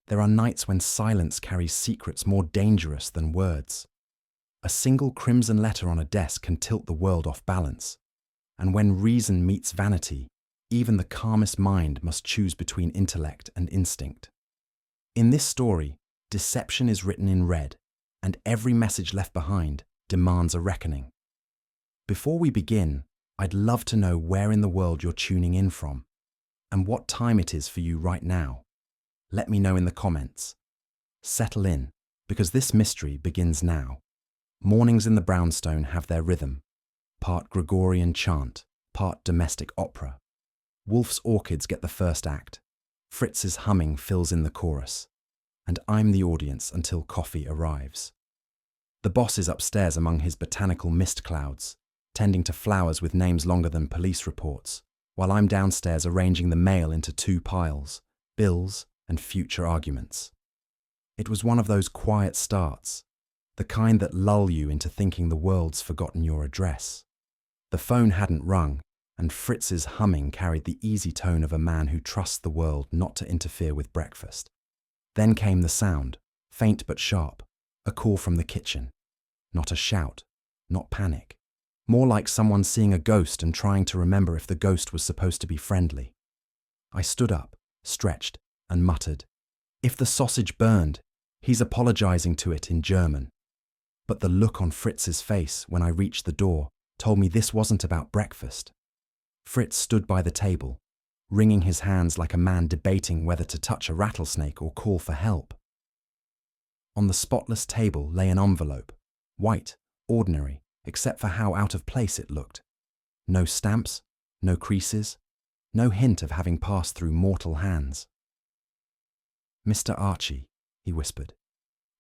There are nights when silence carries secrets more dangerous than words. A single crimson letter on a desk can tilt the world off balance. And when reason meets vanity, even the calmest mind must choose between intellect and instinct. In this story, deception is written in red, and every message left behind demands a reckoning. Before we begin, I'd love to know where in the world you're tuning in from, and what time it is for you right now. Let me know in the comments. Settle in, because this mystery begins now. Mornings in the brownstone have their rhythm, part Gregorian chant, part domestic opera. Wolfe's orchids get the first act, Fritz's humming fills in the chorus, and I'm the audience until coffee arrives. The boss is upstairs among his botanical mist clouds, tending to flowers with names longer than police reports, while I'm downstairs arranging the mail into 2 piles, bills and future arguments. It was one of those quiet starts, the kind that lull you into thinking the world's forgotten your address. The phone hadn't rung, and Fritz's humming carried the easy tone of a man who trusts the world not to interfere with breakfast. Then came the sound, faint but sharp, a call from the kitchen. Not a shout, not panic. More like someone seeing a ghost and trying to remember if the ghost was supposed to be friendly. I stood up, stretched, and muttered, "If the sausage burned, he's apologizing to it in German." But the look on Fritz's face when I reached the door told me this wasn't about breakfast. Fritz stood by the table, wringing his hands like a man debating whether to touch a rattlesnake or call for help. On the spotless table lay an envelope, white, ordinary, except for how out of place it looked. No stamps, no creases, no hint of having passed through mortal hands. "Mr. Archie," he whispered,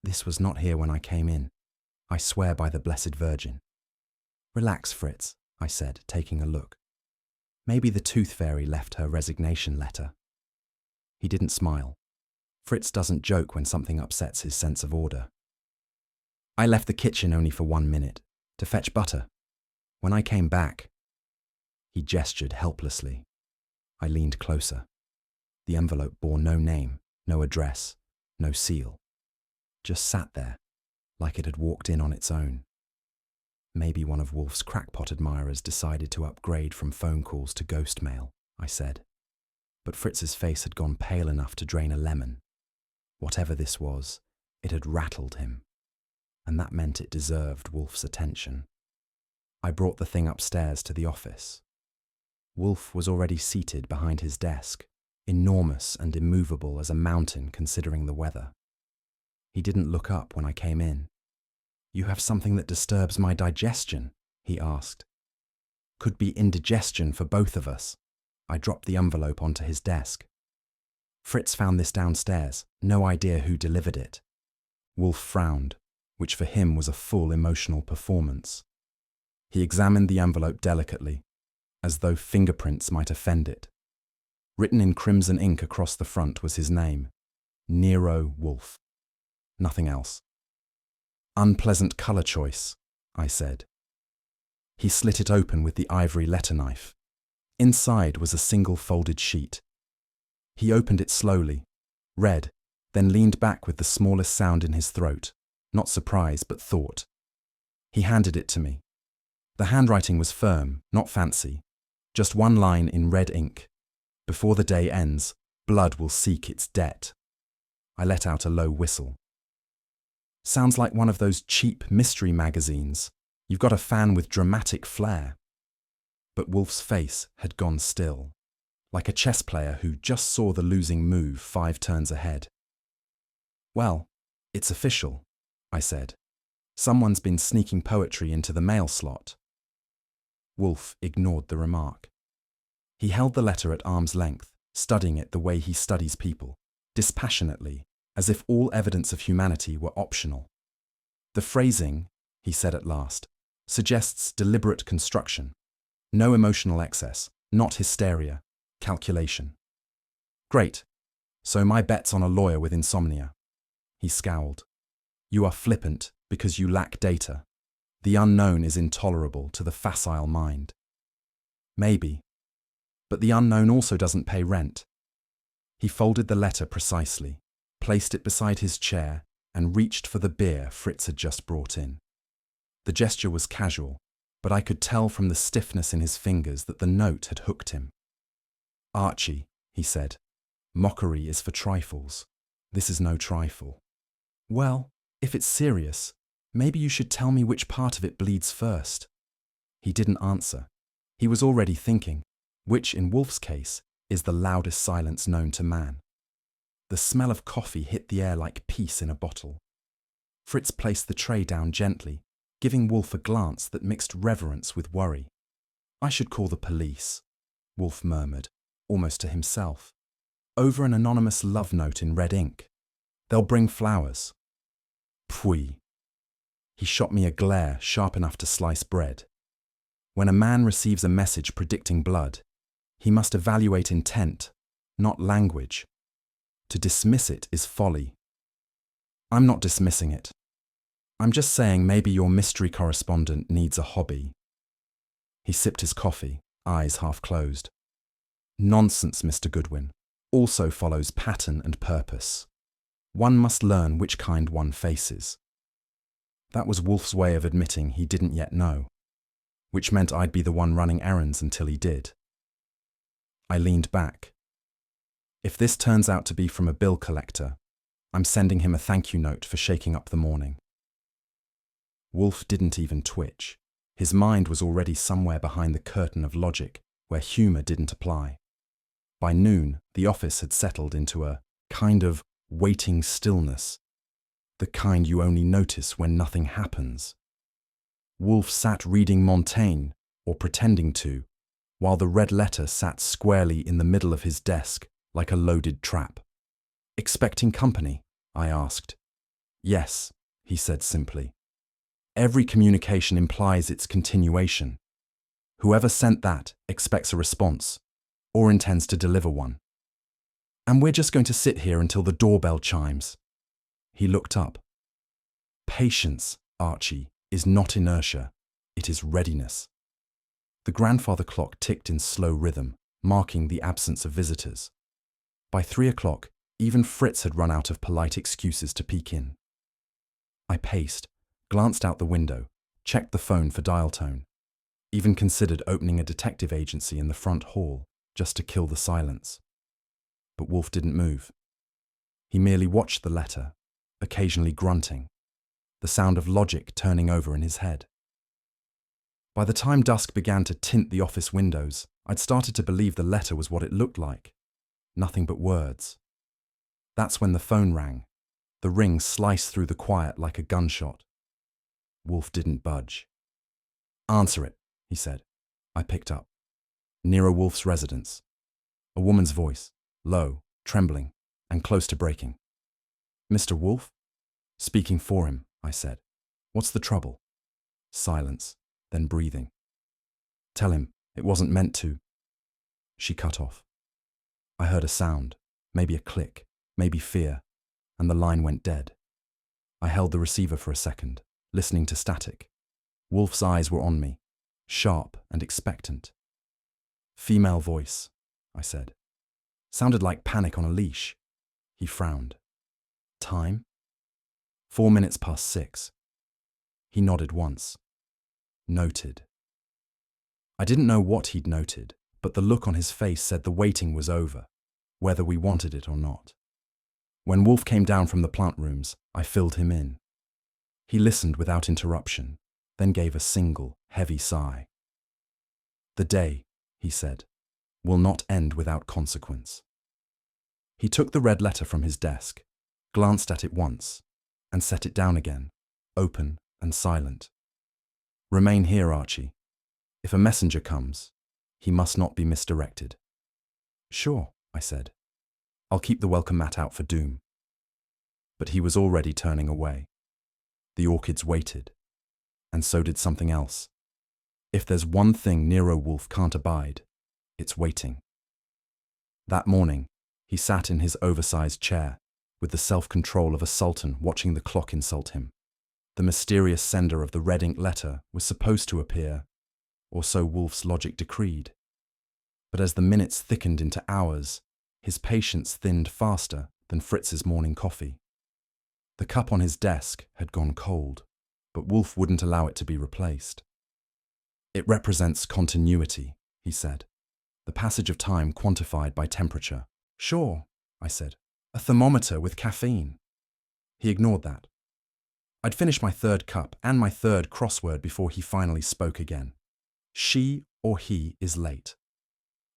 "this was not here when I came in. I swear by the Blessed Virgin." "Relax, Fritz," I said, taking a look. Maybe the tooth fairy left her resignation letter. He didn't smile. Fritz doesn't joke when something upsets his sense of order. "I left the kitchen only for 1 minute, to fetch butter. When I came back..." He gestured helplessly. I leaned closer. The envelope bore no name, no address, no seal. Just sat there, like it had walked in on its own. "Maybe one of Wolfe's crackpot admirers decided to upgrade from phone calls to ghost mail," I said. But Fritz's face had gone pale enough to drain a lemon. Whatever this was, it had rattled him, and that meant it deserved Wolfe's attention. I brought the thing upstairs to the office. Wolfe was already seated behind his desk, enormous and immovable as a mountain considering the weather. He didn't look up when I came in. "You have something that disturbs my digestion?" he asked. "Could be indigestion for both of us." I dropped the envelope onto his desk. "Fritz found this downstairs, no idea who delivered it." Wolfe frowned, which for him was a full emotional performance. He examined the envelope delicately, as though fingerprints might offend it. Written in crimson ink across the front was his name, Nero Wolfe. Nothing else. "Unpleasant colour choice," I said. He slit it open with the ivory letter knife. Inside was a single folded sheet. He opened it slowly, read, then leaned back with the smallest sound in his throat, not surprise but thought. He handed it to me. The handwriting was firm, not fancy, just one line in red ink. "Before the day ends, blood will seek its debt." I let out a low whistle. "Sounds like one of those cheap mystery magazines. You've got a fan with dramatic flair." But Wolfe's face had gone still, like a chess player who just saw the losing move 5 turns ahead. "Well, it's official," I said. "Someone's been sneaking poetry into the mail slot." Wolfe ignored the remark. He held the letter at arm's length, studying it the way he studies people, dispassionately, as if all evidence of humanity were optional. "The phrasing," he said at last, "suggests deliberate construction. No emotional excess, not hysteria, calculation." "Great. So my bet's on a lawyer with insomnia." He scowled. "You are flippant because you lack data. The unknown is intolerable to the facile mind." "Maybe. But the unknown also doesn't pay rent." He folded the letter precisely, placed it beside his chair, and reached for the beer Fritz had just brought in. The gesture was casual, but I could tell from the stiffness in his fingers that the note had hooked him. "Archie," he said, "mockery is for trifles. This is no trifle." "Well, if it's serious, maybe you should tell me which part of it bleeds first." He didn't answer. He was already thinking, which, in Wolfe's case, is the loudest silence known to man. The smell of coffee hit the air like peace in a bottle. Fritz placed the tray down gently, giving Wolfe a glance that mixed reverence with worry. "I should call the police," Wolfe murmured, almost to himself. "Over an anonymous love note in red ink. They'll bring flowers." Pfui. He shot me a glare sharp enough to slice bread. When a man receives a message predicting blood, he must evaluate intent, not language. To dismiss it is folly. "I'm not dismissing it. I'm just saying maybe your mystery correspondent needs a hobby." He sipped his coffee, eyes half closed. "Nonsense, Mr. Goodwin, also follows pattern and purpose. One must learn which kind one faces." That was Wolfe's way of admitting he didn't yet know, which meant I'd be the one running errands until he did. I leaned back. If this turns out to be from a bill collector, I'm sending him a thank you note for shaking up the morning. Wolfe didn't even twitch. His mind was already somewhere behind the curtain of logic where humour didn't apply. By noon, the office had settled into a kind of waiting stillness, the kind you only notice when nothing happens. Wolfe sat reading Montaigne, or pretending to, while the red letter sat squarely in the middle of his desk like a loaded trap. "Expecting company?" I asked. "Yes," he said simply. "Every communication implies its continuation. Whoever sent that expects a response, or intends to deliver one. And we're just going to sit here until the doorbell chimes." He looked up. "Patience, Archie, is not inertia, it is readiness." The grandfather clock ticked in slow rhythm, marking the absence of visitors. By 3 o'clock, even Fritz had run out of polite excuses to peek in. I paced, glanced out the window, checked the phone for dial tone, even considered opening a detective agency in the front hall just to kill the silence. But Wolfe didn't move. He merely watched the letter, occasionally grunting, the sound of logic turning over in his head. By the time dusk began to tint the office windows, I'd started to believe the letter was what it looked like. Nothing but words. That's when the phone rang. The ring sliced through the quiet like a gunshot. Wolfe didn't budge. "Answer it," he said. I picked up. Nero Wolfe's residence. A woman's voice, low, trembling, and close to breaking. "Mr. Wolfe?" "Speaking for him," I said. "What's the trouble?" Silence, then breathing. "Tell him it wasn't meant to." She cut off. I heard a sound, maybe a click, maybe fear, and the line went dead. I held the receiver for a second, listening to static. Wolfe's eyes were on me, sharp and expectant. "Female voice," I said. "Sounded like panic on a leash." He frowned. "Time?" 4 minutes past 6. He nodded once. "Noted." I didn't know what he'd noted, but the look on his face said the waiting was over, whether we wanted it or not. When Wolfe came down from the plant rooms, I filled him in. He listened without interruption, then gave a single, heavy sigh. "The day," he said, "will not end without consequence." He took the red letter from his desk, glanced at it once, and set it down again, open and silent. "Remain here, Archie. If a messenger comes, he must not be misdirected." "Sure," I said. "I'll keep the welcome mat out for doom." But he was already turning away. The orchids waited, and so did something else. If there's one thing Nero Wolfe can't abide, it's waiting. That morning, he sat in his oversized chair, with the self-control of a sultan watching the clock insult him. The mysterious sender of the red ink letter was supposed to appear, or so Wolfe's logic decreed. But as the minutes thickened into hours, his patience thinned faster than Fritz's morning coffee. The cup on his desk had gone cold, but Wolfe wouldn't allow it to be replaced. "It represents continuity," he said. "The passage of time quantified by temperature." "Sure," I said. "A thermometer with caffeine." He ignored that. I'd finished my third cup and my third crossword before he finally spoke again. "She or he is late.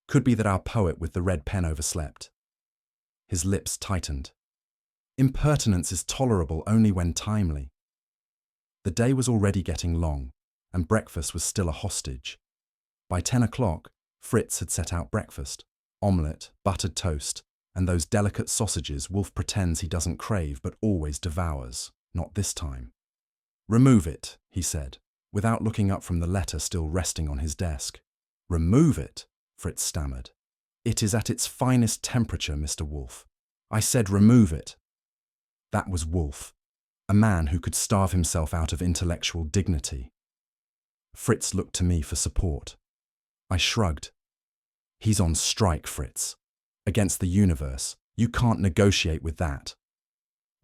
Could be that our poet with the red pen overslept." His lips tightened. "Impertinence is tolerable only when timely." The day was already getting long, and breakfast was still a hostage. By 10 o'clock, Fritz had set out breakfast: omelette, buttered toast, and those delicate sausages Wolfe pretends he doesn't crave but always devours. Not this time. "Remove it," he said, without looking up from the letter still resting on his desk. "Remove it," Fritz stammered. "It is at its finest temperature, Mr. Wolfe. I said remove it." That was Wolfe, a man who could starve himself out of intellectual dignity. Fritz looked to me for support. I shrugged. "He's on strike, Fritz. Against the universe. You can't negotiate with that."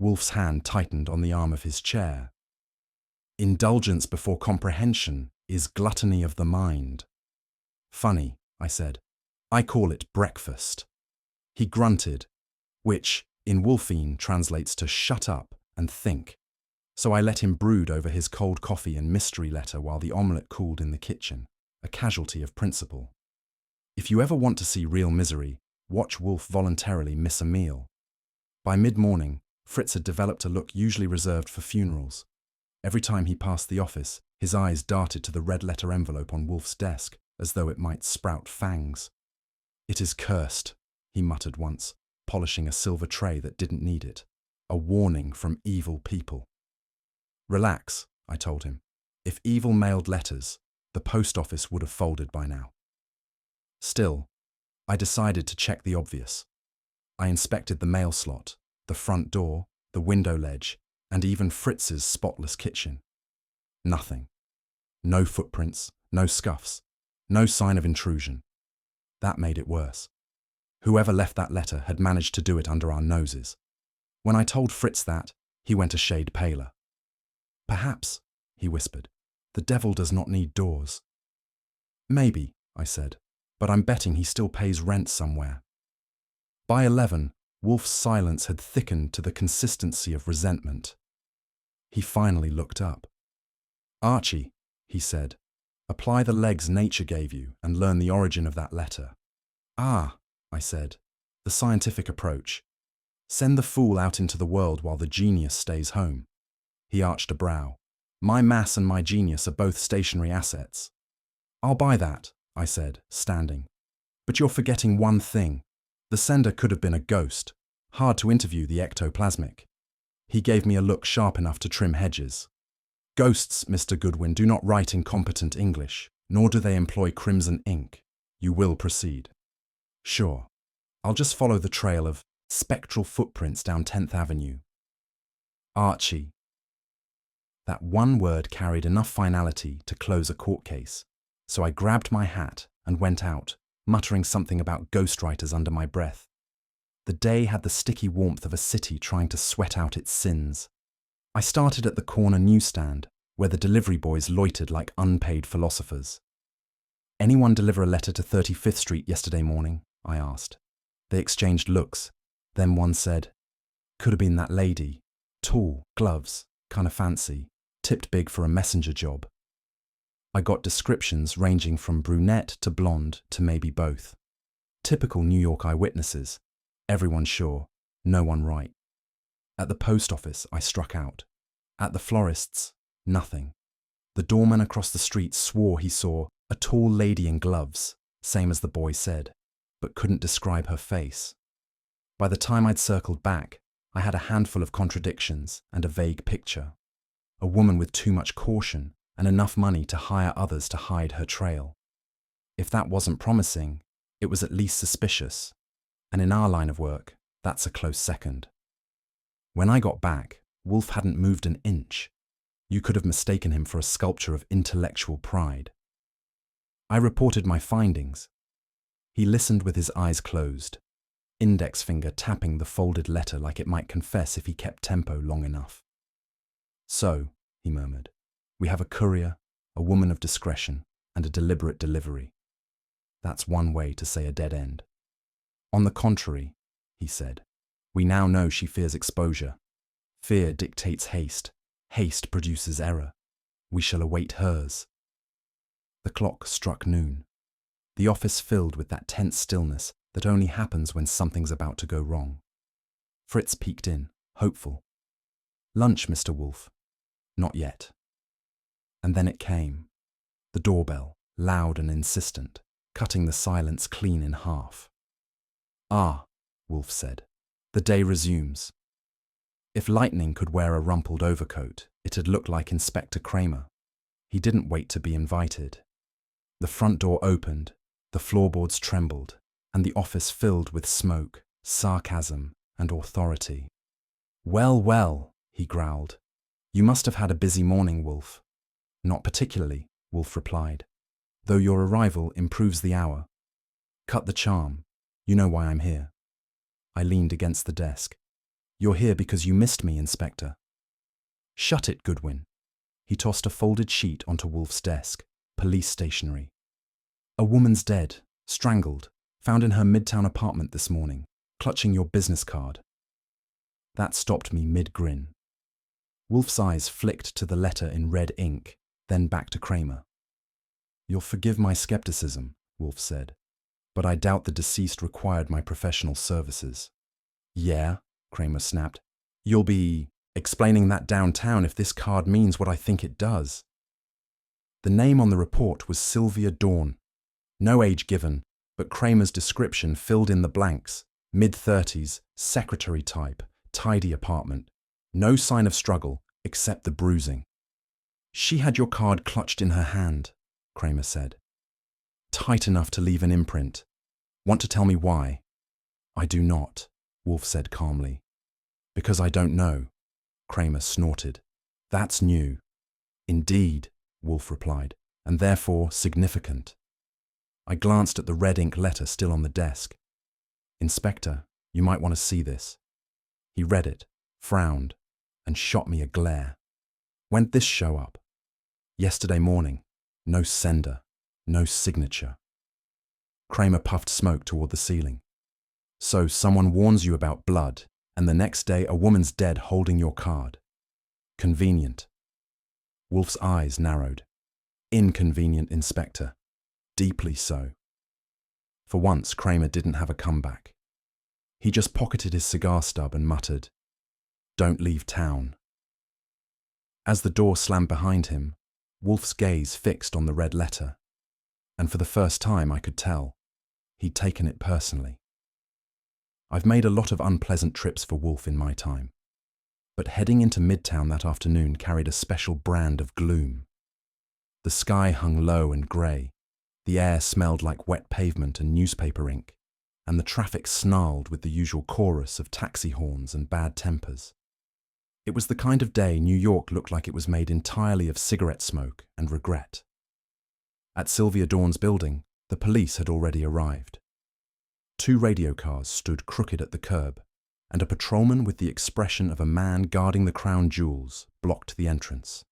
Wolfe's hand tightened on the arm of his chair. "Indulgence before comprehension is gluttony of the mind." "Funny," I said. "I call it breakfast." He grunted, which, in Wolfine, translates to shut up and think. So I let him brood over his cold coffee and mystery letter while the omelette cooled in the kitchen, a casualty of principle. If you ever want to see real misery, watch Wolfe voluntarily miss a meal. By mid-morning, Fritz had developed a look usually reserved for funerals. Every time he passed the office, his eyes darted to the red-letter envelope on Wolfe's desk, as though it might sprout fangs. "It is cursed," he muttered once, polishing a silver tray that didn't need it. "A warning from evil people." "Relax," I told him. "If evil mailed letters, the post office would have folded by now." Still, I decided to check the obvious. I inspected the mail slot, the front door, the window ledge, and even Fritz's spotless kitchen. Nothing. No footprints, no scuffs, no sign of intrusion. That made it worse. Whoever left that letter had managed to do it under our noses. When I told Fritz that, he went a shade paler. "Perhaps," he whispered, "the devil does not need doors." "Maybe," I said, "but I'm betting he still pays rent somewhere." By 11, Wolfe's silence had thickened to the consistency of resentment. He finally looked up. "Archie," he said, "apply the legs nature gave you and learn the origin of that letter." "Ah," I said, "the scientific approach. Send the fool out into the world while the genius stays home." He arched a brow. "My mass and my genius are both stationary assets." "I'll buy that," I said, standing. "But you're forgetting one thing. The sender could have been a ghost. Hard to interview the ectoplasmic." He gave me a look sharp enough to trim hedges. "Ghosts, Mr. Goodwin, do not write incompetent English, nor do they employ crimson ink. You will proceed." "Sure. I'll just follow the trail of spectral footprints down 10th Avenue. Archie." That one word carried enough finality to close a court case, so I grabbed my hat and went out, muttering something about ghostwriters under my breath. The day had the sticky warmth of a city trying to sweat out its sins. I started at the corner newsstand, where the delivery boys loitered like unpaid philosophers. "Anyone deliver a letter to 35th Street yesterday morning?" I asked. They exchanged looks. Then one said, "Could have been that lady. Tall, gloves, kinda fancy, tipped big for a messenger job." I got descriptions ranging from brunette to blonde to maybe both. Typical New York eyewitnesses. Everyone sure, no one right. At the post office, I struck out. At the florist's, nothing. The doorman across the street swore he saw a tall lady in gloves, same as the boy said, but couldn't describe her face. By the time I'd circled back, I had a handful of contradictions and a vague picture. A woman with too much caution and enough money to hire others to hide her trail. If that wasn't promising, it was at least suspicious. And in our line of work, that's a close second. When I got back, Wolfe hadn't moved an inch. You could have mistaken him for a sculpture of intellectual pride. I reported my findings. He listened with his eyes closed. index finger tapping the folded letter like it might confess if he kept tempo long enough. "So," he murmured, "we have a courier, a woman of discretion, and a deliberate delivery. That's one way to say a dead end." "On the contrary," he said, "we now know she fears exposure. Fear dictates haste. Haste produces error. We shall await hers." The clock struck noon. The office filled with that tense stillness that only happens when something's about to go wrong. Fritz peeked in, hopeful. "Lunch, Mr. Wolfe." "Not yet." And then it came. The doorbell, loud and insistent, cutting the silence clean in half. "Ah," Wolfe said, "the day resumes." If lightning could wear a rumpled overcoat, it had looked like Inspector Kramer. He didn't wait to be invited. The front door opened, the floorboards trembled, and the office filled with smoke, sarcasm, and authority. "Well, well," he growled. "You must have had a busy morning, Wolfe." "Not particularly," Wolfe replied, "though your arrival improves the hour. Cut the charm. You know why I'm here." I leaned against the desk. "You're here because you missed me, Inspector." "Shut it, Goodwin." He tossed a folded sheet onto Wolfe's desk. Police stationery. "A woman's dead, strangled, found in her Midtown apartment this morning, clutching your business card." That stopped me mid-grin. Wolfe's eyes flicked to the letter in red ink, then back to Kramer. "You'll forgive my skepticism," Wolfe said, "but I doubt the deceased required my professional services." "Yeah," Kramer snapped. "You'll be explaining that downtown if this card means what I think it does." The name on the report was Sylvia Dawn. No age given, but Kramer's description filled in the blanks. Mid-30s, secretary type, tidy apartment. No sign of struggle, except the bruising. "She had your card clutched in her hand," Kramer said. "Tight enough to leave an imprint. Want to tell me why?" "I do not," Wolfe said calmly. "Because I don't know," Kramer snorted. "That's new." "Indeed," Wolfe replied, "and therefore significant." I glanced at the red ink letter still on the desk. "Inspector, you might want to see this." He read it, frowned, and shot me a glare. "When'd this show up?" "Yesterday morning. No sender, no signature." Kramer puffed smoke toward the ceiling. "So someone warns you about blood, and the next day a woman's dead holding your card. Convenient." Wolfe's eyes narrowed. "Inconvenient, Inspector. Deeply so." For once, Kramer didn't have a comeback. He just pocketed his cigar stub and muttered, "Don't leave town." As the door slammed behind him, Wolfe's gaze fixed on the red letter, and for the first time I could tell, he'd taken it personally. I've made a lot of unpleasant trips for Wolfe in my time, but heading into Midtown that afternoon carried a special brand of gloom. The sky hung low and grey, the air smelled like wet pavement and newspaper ink, and the traffic snarled with the usual chorus of taxi horns and bad tempers. It was the kind of day New York looked like it was made entirely of cigarette smoke and regret. At Sylvia Dawn's building, the police had already arrived. 2 radio cars stood crooked at the curb, and a patrolman with the expression of a man guarding the crown jewels blocked the entrance.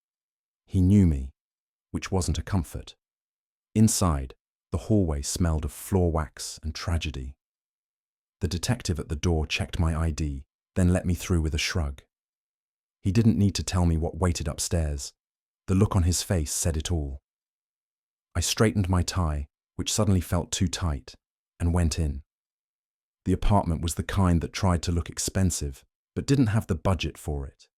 He knew me, which wasn't a comfort. Inside, the hallway smelled of floor wax and tragedy. The detective at the door checked my ID, then let me through with a shrug. He didn't need to tell me what waited upstairs. The look on his face said it all. I straightened my tie, which suddenly felt too tight, and went in. The apartment was the kind that tried to look expensive, but didn't have the budget for it.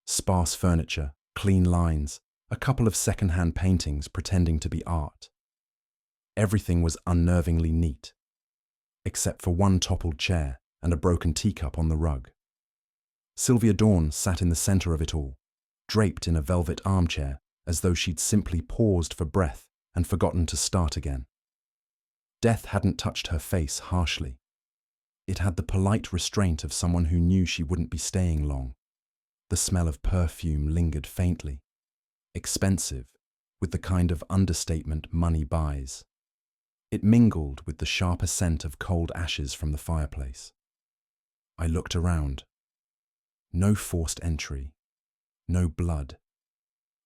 Sparse furniture, clean lines, a couple of second-hand paintings pretending to be art. Everything was unnervingly neat, except for one toppled chair and a broken teacup on the rug. Sylvia Dawn sat in the center of it all, draped in a velvet armchair as though she'd simply paused for breath and forgotten to start again. Death hadn't touched her face harshly. It had the polite restraint of someone who knew she wouldn't be staying long. The smell of perfume lingered faintly. Expensive, with the kind of understatement money buys. It mingled with the sharper scent of cold ashes from the fireplace. I looked around. No forced entry. No blood.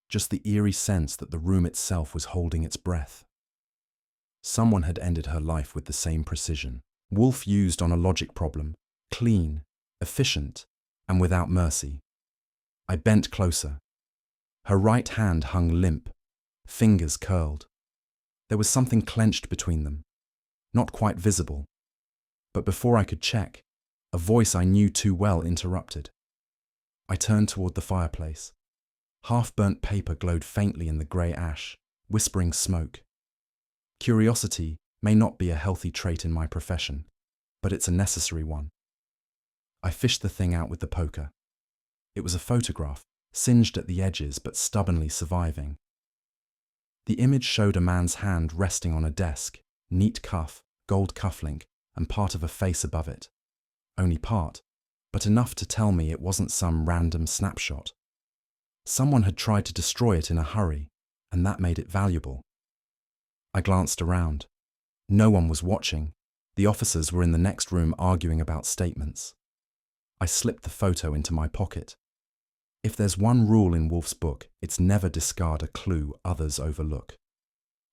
Just the eerie sense that the room itself was holding its breath. Someone had ended her life with the same precision. Wolfe used on a logic problem, clean, efficient, and without mercy. I bent closer. Her right hand hung limp, fingers curled. There was something clenched between them, not quite visible. But before I could check, a voice I knew too well interrupted. I turned toward the fireplace. Half-burnt paper glowed faintly in the grey ash, whispering smoke. Curiosity may not be a healthy trait in my profession, but it's a necessary one. I fished the thing out with the poker. It was a photograph, singed at the edges but stubbornly surviving. The image showed a man's hand resting on a desk, neat cuff, gold cufflink, and part of a face above it. Only part, but enough to tell me it wasn't some random snapshot. Someone had tried to destroy it in a hurry, and that made it valuable. I glanced around. No one was watching. The officers were in the next room arguing about statements. I slipped the photo into my pocket. If there's one rule in Wolfe's book, it's never discard a clue others overlook.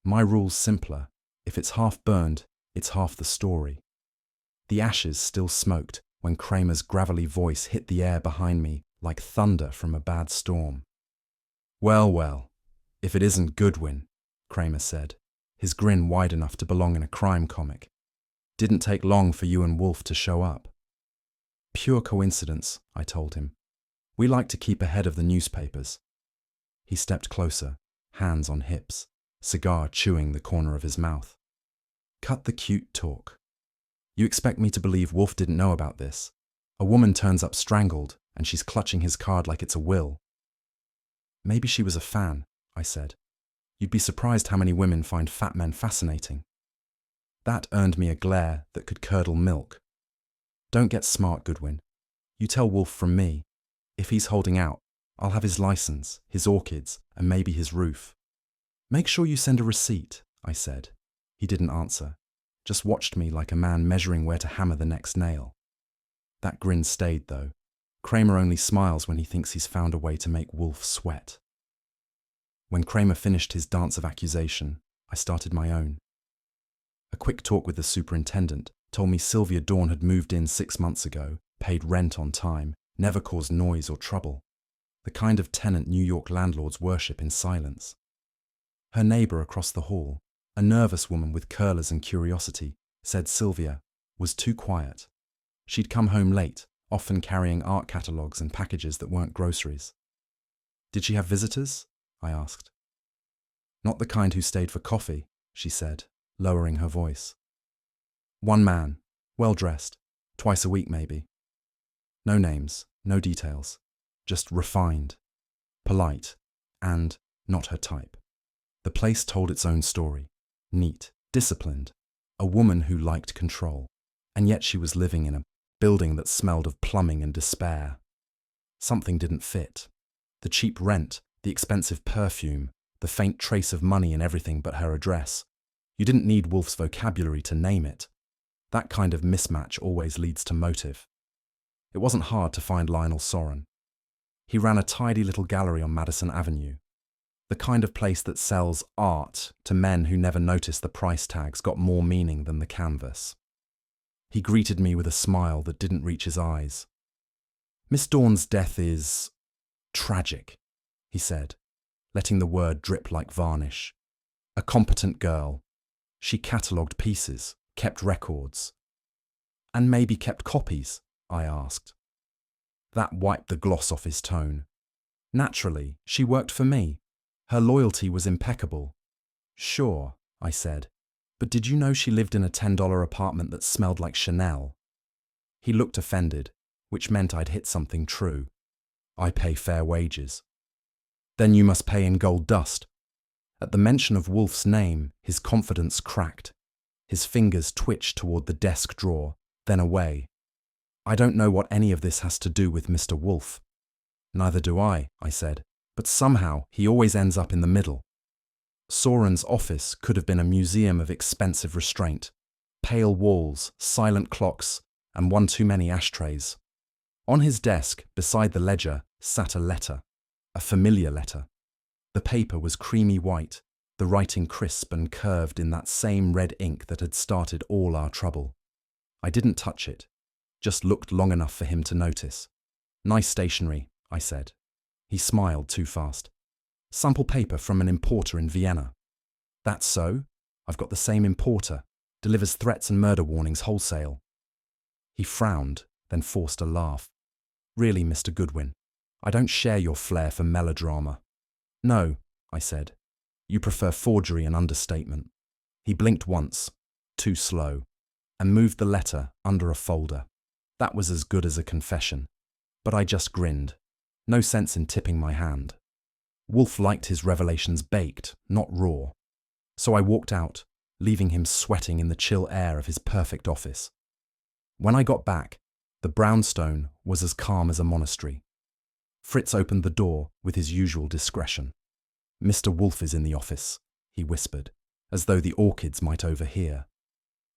My rule's simpler. If it's half burned, it's half the story. The ashes still smoked when Kramer's gravelly voice hit the air behind me like thunder from a bad storm. "Well, well, if it isn't Goodwin," Kramer said, his grin wide enough to belong in a crime comic. "Didn't take long for you and Wolfe to show up." "Pure coincidence," I told him. "We like to keep ahead of the newspapers." He stepped closer, hands on hips, cigar chewing the corner of his mouth. "Cut the cute talk. You expect me to believe Wolfe didn't know about this? A woman turns up strangled, and she's clutching his card like it's a will." "Maybe she was a fan," I said. "You'd be surprised how many women find fat men fascinating." That earned me a glare that could curdle milk. "Don't get smart, Goodwin. You tell Wolfe from me. If he's holding out, I'll have his license, his orchids, and maybe his roof." "Make sure you send a receipt," I said. He didn't answer, just watched me like a man measuring where to hammer the next nail. That grin stayed, though. Kramer only smiles when he thinks he's found a way to make Wolfe sweat. When Kramer finished his dance of accusation, I started my own. A quick talk with the superintendent told me Sylvia Dawn had moved in 6 months ago, paid rent on time, never caused noise or trouble. The kind of tenant New York landlords worship in silence. Her neighbour across the hall, a nervous woman with curlers and curiosity, said Sylvia was too quiet. She'd come home late, often carrying art catalogues and packages that weren't groceries. "Did she have visitors?" I asked. "Not the kind who stayed for coffee," she said, lowering her voice. "One man, well-dressed, twice a week maybe. No names, no details, just refined, polite, and not her type." The place told its own story. Neat, disciplined, a woman who liked control, and yet she was living in a building that smelled of plumbing and despair. Something didn't fit. The cheap rent, the expensive perfume, the faint trace of money in everything but her address. You didn't need Wolfe's vocabulary to name it. That kind of mismatch always leads to motive. It wasn't hard to find Lionel Soren. He ran a tidy little gallery on Madison Avenue. The kind of place that sells art to men who never noticed the price tags got more meaning than the canvas. He greeted me with a smile that didn't reach his eyes. "Miss Dawn's death is tragic," he said, letting the word drip like varnish. "A competent girl. She catalogued pieces, kept records." "And maybe kept copies?" I asked. That wiped the gloss off his tone. "Naturally, she worked for me. Her loyalty was impeccable." "Sure," I said, "but did you know she lived in a $10 apartment that smelled like Chanel?" He looked offended, which meant I'd hit something true. I pay fair wages. "Then you must pay in gold dust." At the mention of Wolfe's name, his confidence cracked. His fingers twitched toward the desk drawer, then away. "I don't know what any of this has to do with Mr. Wolfe." "Neither do I said, "but somehow he always ends up in the middle." Soren's office could have been a museum of expensive restraint. Pale walls, silent clocks, and one too many ashtrays. On his desk, beside the ledger, sat a letter. A familiar letter. The paper was creamy white, the writing crisp and curved in that same red ink that had started all our trouble. I didn't touch it, just looked long enough for him to notice. "Nice stationery," I said. He smiled too fast. "Sample paper from an importer in Vienna." "That's so? I've got the same importer. Delivers threats and murder warnings wholesale." He frowned, then forced a laugh. "Really, Mr. Goodwin, I don't share your flair for melodrama." "No," I said. "You prefer forgery and understatement." He blinked once, too slow, and moved the letter under a folder. That was as good as a confession. But I just grinned. No sense in tipping my hand. Wolfe liked his revelations baked, not raw. So I walked out, leaving him sweating in the chill air of his perfect office. When I got back, the brownstone was as calm as a monastery. Fritz opened the door with his usual discretion. "Mr. Wolfe is in the office," he whispered, as though the orchids might overhear.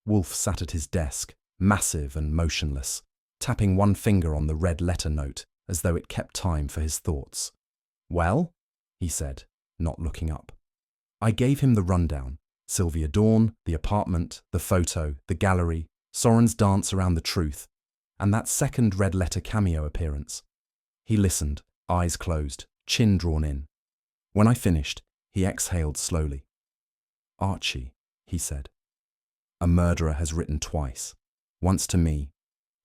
Wolfe sat at his desk, massive and motionless, tapping one finger on the red letter note as though it kept time for his thoughts. "Well?" he said, not looking up. I gave him the rundown. Sylvia Dawn, the apartment, the photo, the gallery, Soren's dance around the truth, and that second red letter cameo appearance. He listened, eyes closed, chin drawn in. When I finished, he exhaled slowly. "Archie," he said. "A murderer has written twice, once to me,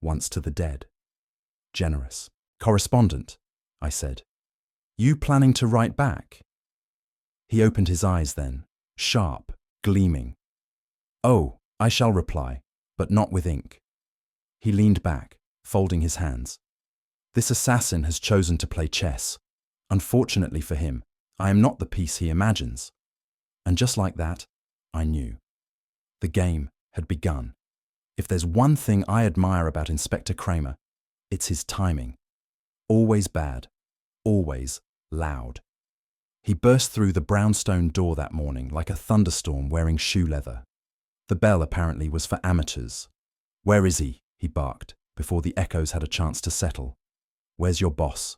once to the dead. Generous. Correspondent," I said. "You planning to write back?" He opened his eyes then, sharp, gleaming. "Oh, I shall reply, but not with ink." He leaned back, folding his hands. "This assassin has chosen to play chess. Unfortunately for him, I am not the piece he imagines." And just like that, I knew. The game had begun. If there's one thing I admire about Inspector Kramer, it's his timing. Always bad, always loud. He burst through the brownstone door that morning like a thunderstorm wearing shoe leather. The bell apparently was for amateurs. "Where is he?" he barked, before the echoes had a chance to settle. "Where's your boss?"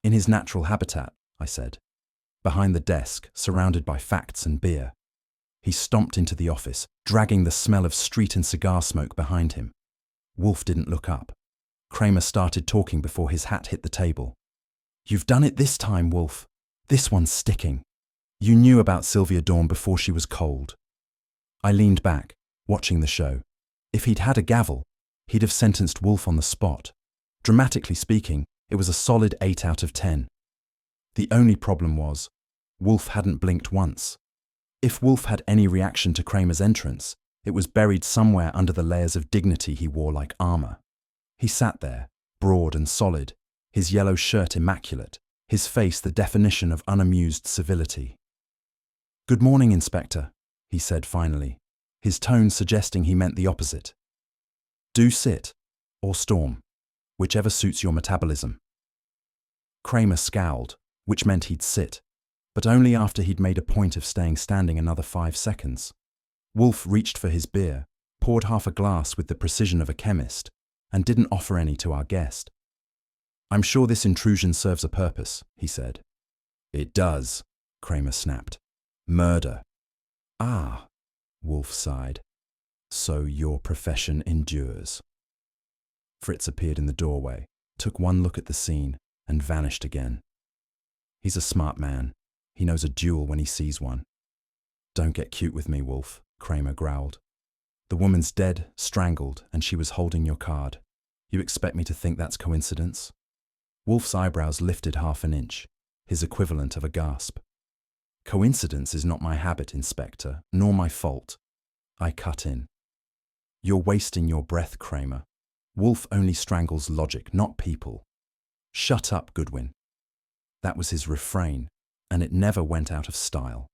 "In his natural habitat," I said. "Behind the desk, surrounded by facts and beer." He stomped into the office, dragging the smell of street and cigar smoke behind him. Wolfe didn't look up. Kramer started talking before his hat hit the table. "You've done it this time, Wolfe. This one's sticking. You knew about Sylvia Dawn before she was cold." I leaned back, watching the show. If he'd had a gavel, he'd have sentenced Wolfe on the spot. Dramatically speaking, it was a solid 8 out of 10. The only problem was, Wolfe hadn't blinked once. If Wolfe had any reaction to Kramer's entrance, it was buried somewhere under the layers of dignity he wore like armor. He sat there, broad and solid, his yellow shirt immaculate, his face the definition of unamused civility. "Good morning, Inspector," he said finally, his tone suggesting he meant the opposite. "Do sit, or storm, whichever suits your metabolism." Kramer scowled, which meant he'd sit, but only after he'd made a point of staying standing another 5 seconds. Wolfe reached for his beer, poured half a glass with the precision of a chemist, and didn't offer any to our guest. "I'm sure this intrusion serves a purpose," he said. "It does," Kramer snapped. "Murder." "Ah," Wolfe sighed. "So your profession endures." Fritz appeared in the doorway, took one look at the scene, and vanished again. "He's a smart man. He knows a duel when he sees one." "Don't get cute with me, Wolfe," Kramer growled. "The woman's dead, strangled, and she was holding your card. You expect me to think that's coincidence?" Wolfe's eyebrows lifted half an inch, his equivalent of a gasp. "Coincidence is not my habit, Inspector, nor my fault." I cut in. "You're wasting your breath, Kramer. Wolfe only strangles logic, not people." "Shut up, Goodwin." That was his refrain, and it never went out of style.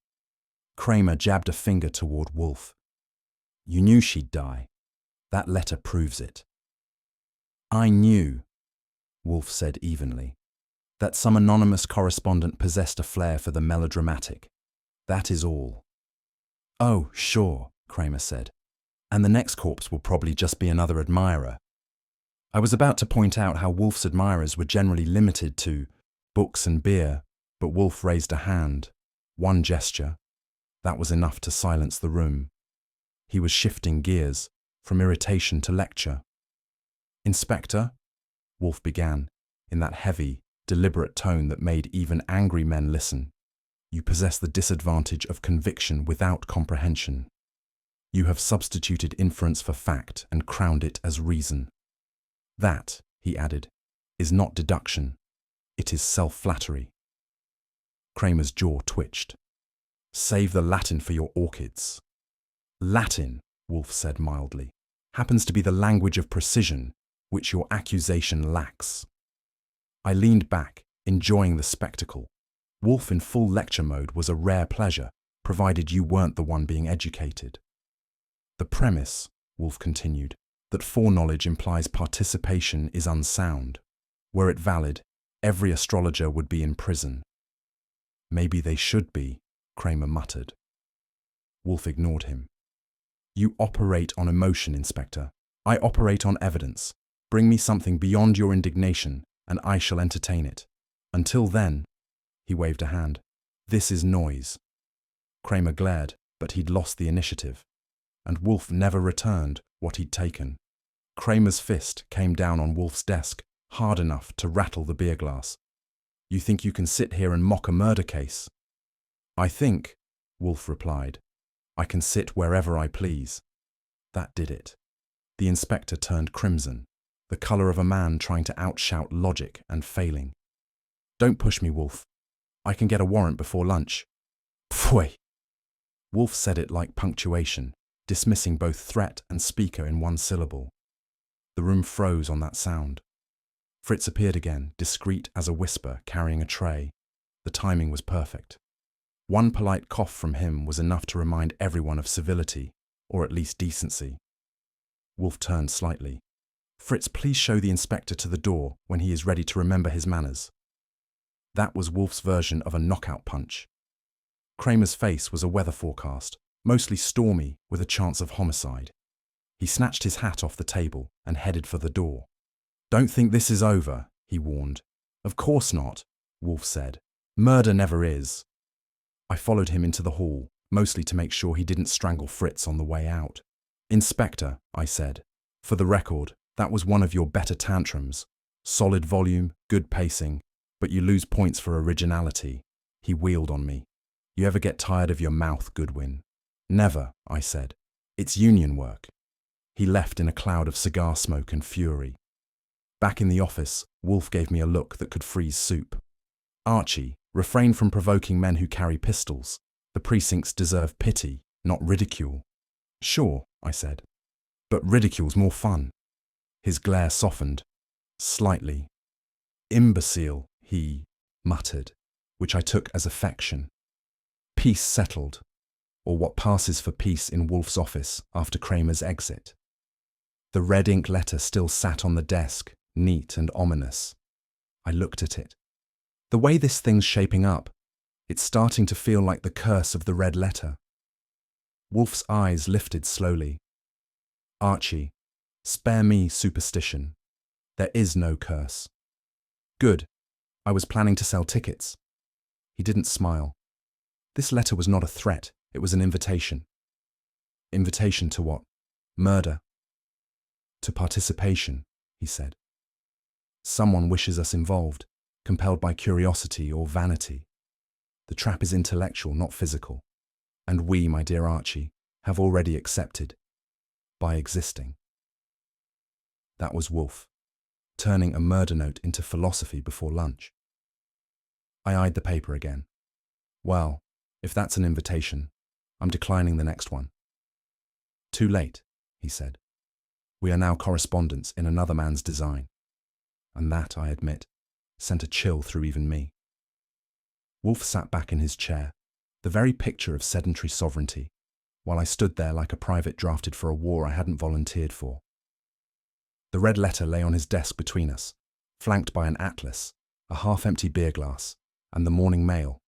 Kramer jabbed a finger toward Wolfe. "You knew she'd die. That letter proves it." "I knew," Wolfe said evenly, "that some anonymous correspondent possessed a flair for the melodramatic. That is all. Oh, sure, Kramer said. And the next corpse will probably just be another admirer. I was about to point out how Wolfe's admirers were generally limited to books and beer, but Wolfe raised a hand. One gesture. That was enough to silence the room. He was shifting gears, from irritation to lecture. Inspector, Wolfe began, in that heavy, deliberate tone that made even angry men listen. You possess the disadvantage of conviction without comprehension. You have substituted inference for fact and crowned it as reason. That, he added, is not deduction. It is self-flattery. Kramer's jaw twitched. Save the Latin for your orchids. Latin, Wolfe said mildly, happens to be the language of precision, which your accusation lacks. I leaned back, enjoying the spectacle. Wolfe in full lecture mode was a rare pleasure, provided you weren't the one being educated. The premise, Wolfe continued, that foreknowledge implies participation is unsound. Were it valid, every astrologer would be in prison. Maybe they should be, Kramer muttered. Wolfe ignored him. You operate on emotion, Inspector. I operate on evidence. Bring me something beyond your indignation, and I shall entertain it. Until then, he waved a hand. This is noise. Kramer glared, but he'd lost the initiative. And Wolfe never returned what he'd taken. Kramer's fist came down on Wolfe's desk, hard enough to rattle the beer glass. You think you can sit here and mock a murder case? I think, Wolfe replied, I can sit wherever I please. That did it. The inspector turned crimson, the colour of a man trying to outshout logic and failing. Don't push me, Wolfe. I can get a warrant before lunch. Pfui! Wolfe said it like punctuation, dismissing both threat and speaker in one syllable. The room froze on that sound. Fritz appeared again, discreet as a whisper, carrying a tray. The timing was perfect. One polite cough from him was enough to remind everyone of civility, or at least decency. Wolfe turned slightly. Fritz, please show the inspector to the door when he is ready to remember his manners. That was Wolfe's version of a knockout punch. Kramer's face was a weather forecast, mostly stormy with a chance of homicide. He snatched his hat off the table and headed for the door. Don't think this is over, he warned. Of course not, Wolfe said. Murder never is. I followed him into the hall, mostly to make sure he didn't strangle Fritz on the way out. Inspector, I said, for the record, that was one of your better tantrums. Solid volume, good pacing, but you lose points for originality. He wheeled on me. You ever get tired of your mouth, Goodwin? Never, I said. It's union work. He left in a cloud of cigar smoke and fury. Back in the office, Wolfe gave me a look that could freeze soup. Archie, refrain from provoking men who carry pistols. The precincts deserve pity, not ridicule. Sure, I said. But ridicule's more fun. His glare softened. Slightly. Imbecile, he muttered, which I took as affection. Peace settled, or what passes for peace in Wolfe's office after Kramer's exit. The red ink letter still sat on the desk, neat and ominous. I looked at it. The way this thing's shaping up, it's starting to feel like the curse of the red letter. Wolfe's eyes lifted slowly. Archie, spare me superstition. There is no curse. Good. I was planning to sell tickets. He didn't smile. This letter was not a threat, it was an invitation. Invitation to what? Murder. To participation, he said. Someone wishes us involved, compelled by curiosity or vanity. The trap is intellectual, not physical. And we, my dear Archie, have already accepted. By existing. That was Wolfe, turning a murder note into philosophy before lunch. I eyed the paper again. Well, if that's an invitation, I'm declining the next one. Too late, he said. We are now correspondents in another man's design. And that, I admit, sent a chill through even me. Wolfe sat back in his chair, the very picture of sedentary sovereignty, while I stood there like a private drafted for a war I hadn't volunteered for. The red letter lay on his desk between us, flanked by an atlas, a half-empty beer glass, and the morning mail.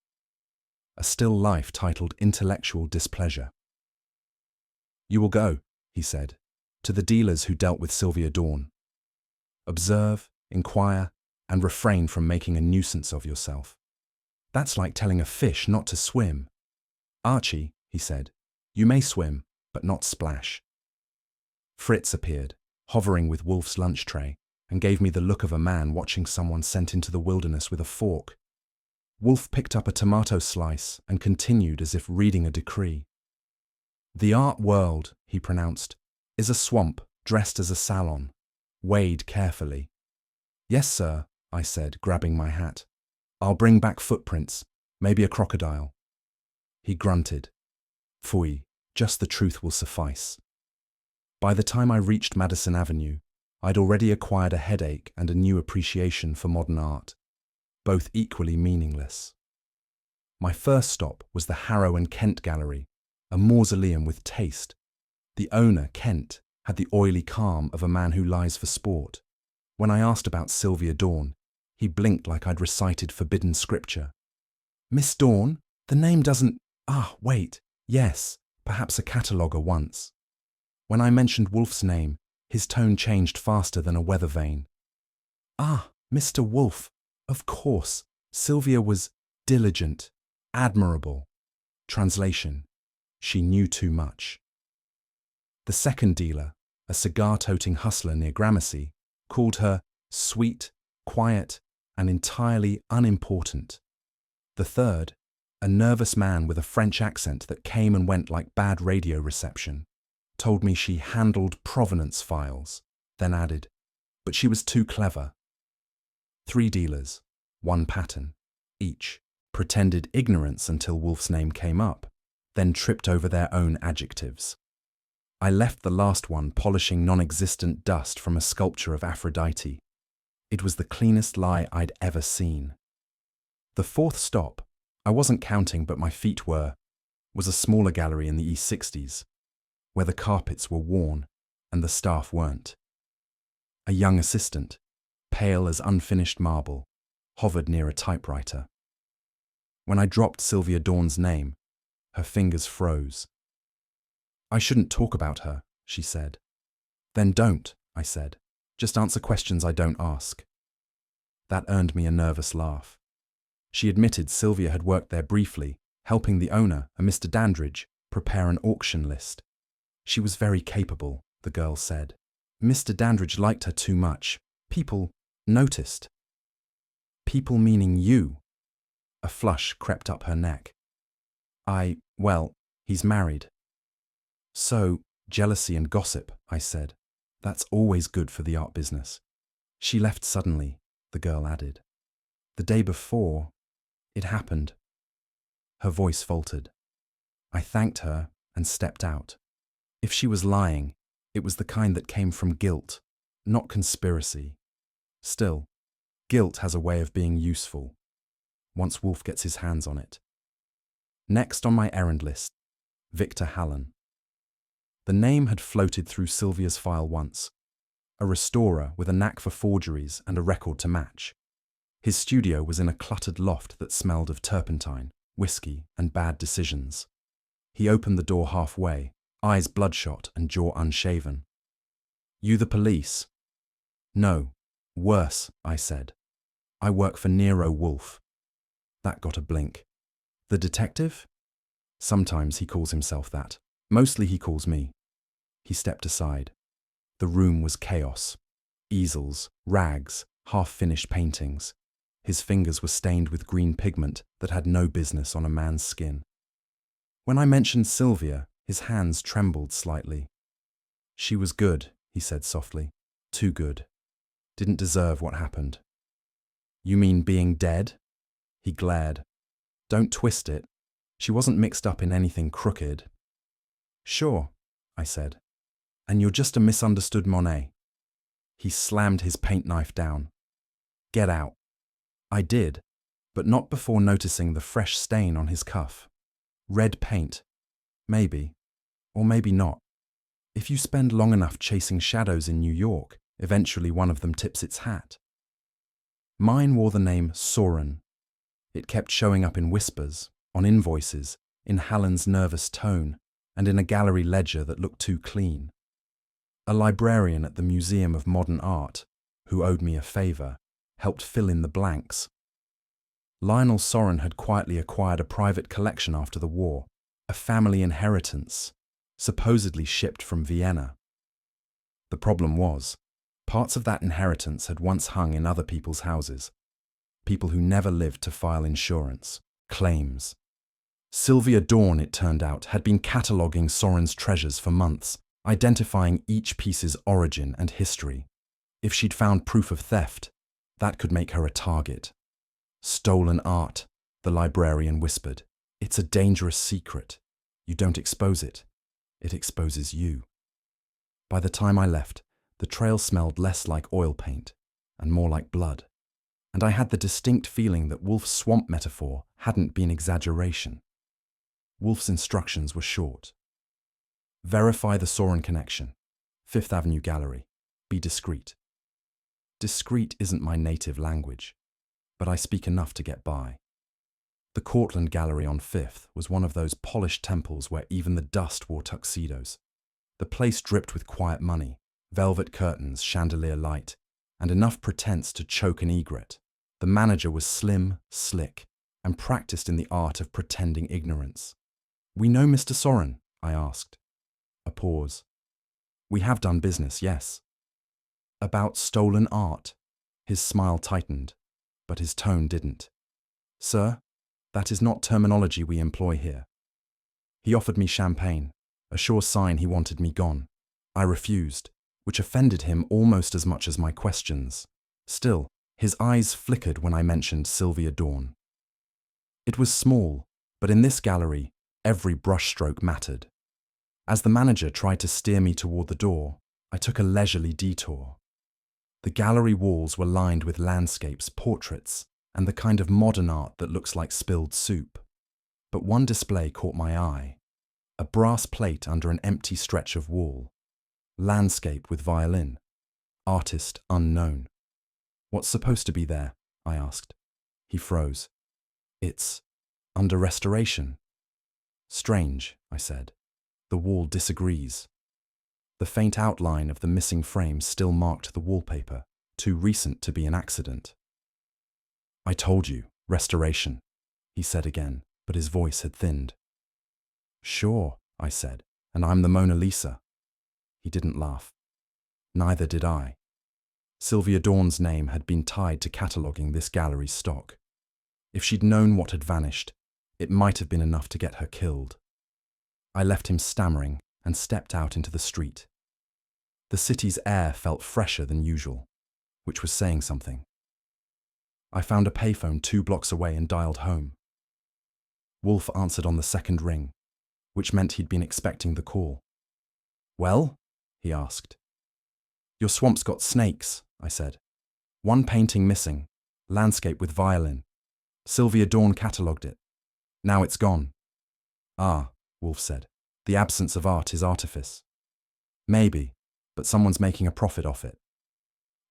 a still life titled Intellectual Displeasure. "You will go," he said, "to the dealers who dealt with Sylvia Dawn. Observe, inquire, and refrain from making a nuisance of yourself. That's like telling a fish not to swim. Archie," he said, "you may swim, but not splash." Fritz appeared, hovering with Wolfe's lunch tray, and gave me the look of a man watching someone sent into the wilderness with a fork. Wolfe picked up a tomato slice and continued as if reading a decree. "The art world," he pronounced, "is a swamp dressed as a salon. Wade carefully." "Yes, sir," I said, grabbing my hat. "I'll bring back footprints, maybe a crocodile." He grunted. "Phooey, just the truth will suffice." By the time I reached Madison Avenue, I'd already acquired a headache and a new appreciation for modern art, both equally meaningless. My first stop was the Harrow and Kent Gallery, a mausoleum with taste. The owner, Kent, had the oily calm of a man who lies for sport. When I asked about Sylvia Dawn, he blinked like I'd recited forbidden scripture. "Miss Dawn? The name doesn't— wait, yes, perhaps a cataloguer once." When I mentioned Wolfe's name, his tone changed faster than a weather vane. "Mr. Wolfe, of course, Sylvia was diligent, admirable." Translation: she knew too much. The second dealer, a cigar-toting hustler near Gramercy, called her sweet, quiet, and entirely unimportant. The third, a nervous man with a French accent that came and went like bad radio reception, told me she handled provenance files, then added, "But she was too clever." 3 dealers, 1 pattern, each, pretended ignorance until Wolfe's name came up, then tripped over their own adjectives. I left the last one polishing non-existent dust from a sculpture of Aphrodite. It was the cleanest lie I'd ever seen. The fourth stop, I wasn't counting but my feet were, was a smaller gallery in the East 60s, where the carpets were worn and the staff weren't. A young assistant, pale as unfinished marble, hovered near a typewriter. When I dropped Sylvia Dawn's name, her fingers froze. "I shouldn't talk about her," she said. "Then don't," I said. "Just answer questions I don't ask." That earned me a nervous laugh. She admitted Sylvia had worked there briefly, helping the owner, a Mr. Dandridge, prepare an auction list. She was very capable, the girl said. Mr. Dandridge liked her too much. People noticed. People meaning you. A flush crept up her neck. Well, he's married. So, jealousy and gossip, I said. That's always good for the art business. She left suddenly, the girl added. The day before, it happened. Her voice faltered. I thanked her and stepped out. If she was lying, it was the kind that came from guilt, not conspiracy. Still, guilt has a way of being useful, once Wolfe gets his hands on it. Next on my errand list, Victor Hallen. The name had floated through Sylvia's file once, a restorer with a knack for forgeries and a record to match. His studio was in a cluttered loft that smelled of turpentine, whiskey, and bad decisions. He opened the door halfway, eyes bloodshot and jaw unshaven. You the police? No, worse, I said. I work for Nero Wolfe. That got a blink. The detective? Sometimes he calls himself that. Mostly he calls me. He stepped aside. The room was chaos. Easels, rags, half-finished paintings. His fingers were stained with green pigment that had no business on a man's skin. When I mentioned Sylvia, his hands trembled slightly. She was good, he said softly. Too good. Didn't deserve what happened. You mean being dead? He glared. Don't twist it. She wasn't mixed up in anything crooked. Sure, I said. And you're just a misunderstood Monet. He slammed his paint knife down. Get out. I did, but not before noticing the fresh stain on his cuff. Red paint. Maybe. Or maybe not. If you spend long enough chasing shadows in New York, eventually one of them tips its hat. Mine wore the name Soren. It kept showing up in whispers, on invoices, in Hallen's nervous tone, and in a gallery ledger that looked too clean. A librarian at the Museum of Modern Art, who owed me a favour, helped fill in the blanks. Lionel Soren had quietly acquired a private collection after the war, a family inheritance, supposedly shipped from Vienna. The problem was, parts of that inheritance had once hung in other people's houses, people who never lived to file insurance, claims. Sylvia Dawn, it turned out, had been cataloguing Soren's treasures for months, identifying each piece's origin and history. If she'd found proof of theft, that could make her a target. Stolen art, the librarian whispered. It's a dangerous secret. You don't expose it. It exposes you. By the time I left, the trail smelled less like oil paint and more like blood, and I had the distinct feeling that Wolfe's swamp metaphor hadn't been exaggeration. Wolfe's instructions were short. Verify the Soren connection. Fifth Avenue Gallery. Be discreet. Discreet isn't my native language, but I speak enough to get by. The Cortlandt Gallery on Fifth was one of those polished temples where even the dust wore tuxedos. The place dripped with quiet money, velvet curtains, chandelier light, and enough pretense to choke an egret. The manager was slim, slick, and practiced in the art of pretending ignorance. "We know Mr. Soren?" I asked. A pause. "We have done business, yes." "About stolen art?" His smile tightened, but his tone didn't. "Sir, that is not terminology we employ here." He offered me champagne, a sure sign he wanted me gone. I refused, which offended him almost as much as my questions. Still, his eyes flickered when I mentioned Sylvia Dawn. It was small, but in this gallery, every brushstroke mattered. As the manager tried to steer me toward the door, I took a leisurely detour. The gallery walls were lined with landscapes, portraits, and the kind of modern art that looks like spilled soup. But one display caught my eye. A brass plate under an empty stretch of wall. Landscape with violin. Artist unknown. "What's supposed to be there?" I asked. He froze. "It's under restoration." "Strange," I said. "The wall disagrees." The faint outline of the missing frame still marked the wallpaper, too recent to be an accident. "I told you, restoration," he said again, but his voice had thinned. "Sure," I said, "and I'm the Mona Lisa." He didn't laugh. Neither did I. Sylvia Dawn's name had been tied to cataloguing this gallery's stock. If she'd known what had vanished, it might have been enough to get her killed. I left him stammering and stepped out into the street. The city's air felt fresher than usual, which was saying something. I found a payphone 2 blocks away and dialed home. Wolfe answered on the second ring, which meant he'd been expecting the call. "Well?" he asked. "Your swamp's got snakes," I said. "One painting missing, landscape with violin. Sylvia Dawn catalogued it. Now it's gone." "Ah," Wolfe said, "the absence of art is artifice." "Maybe, but someone's making a profit off it."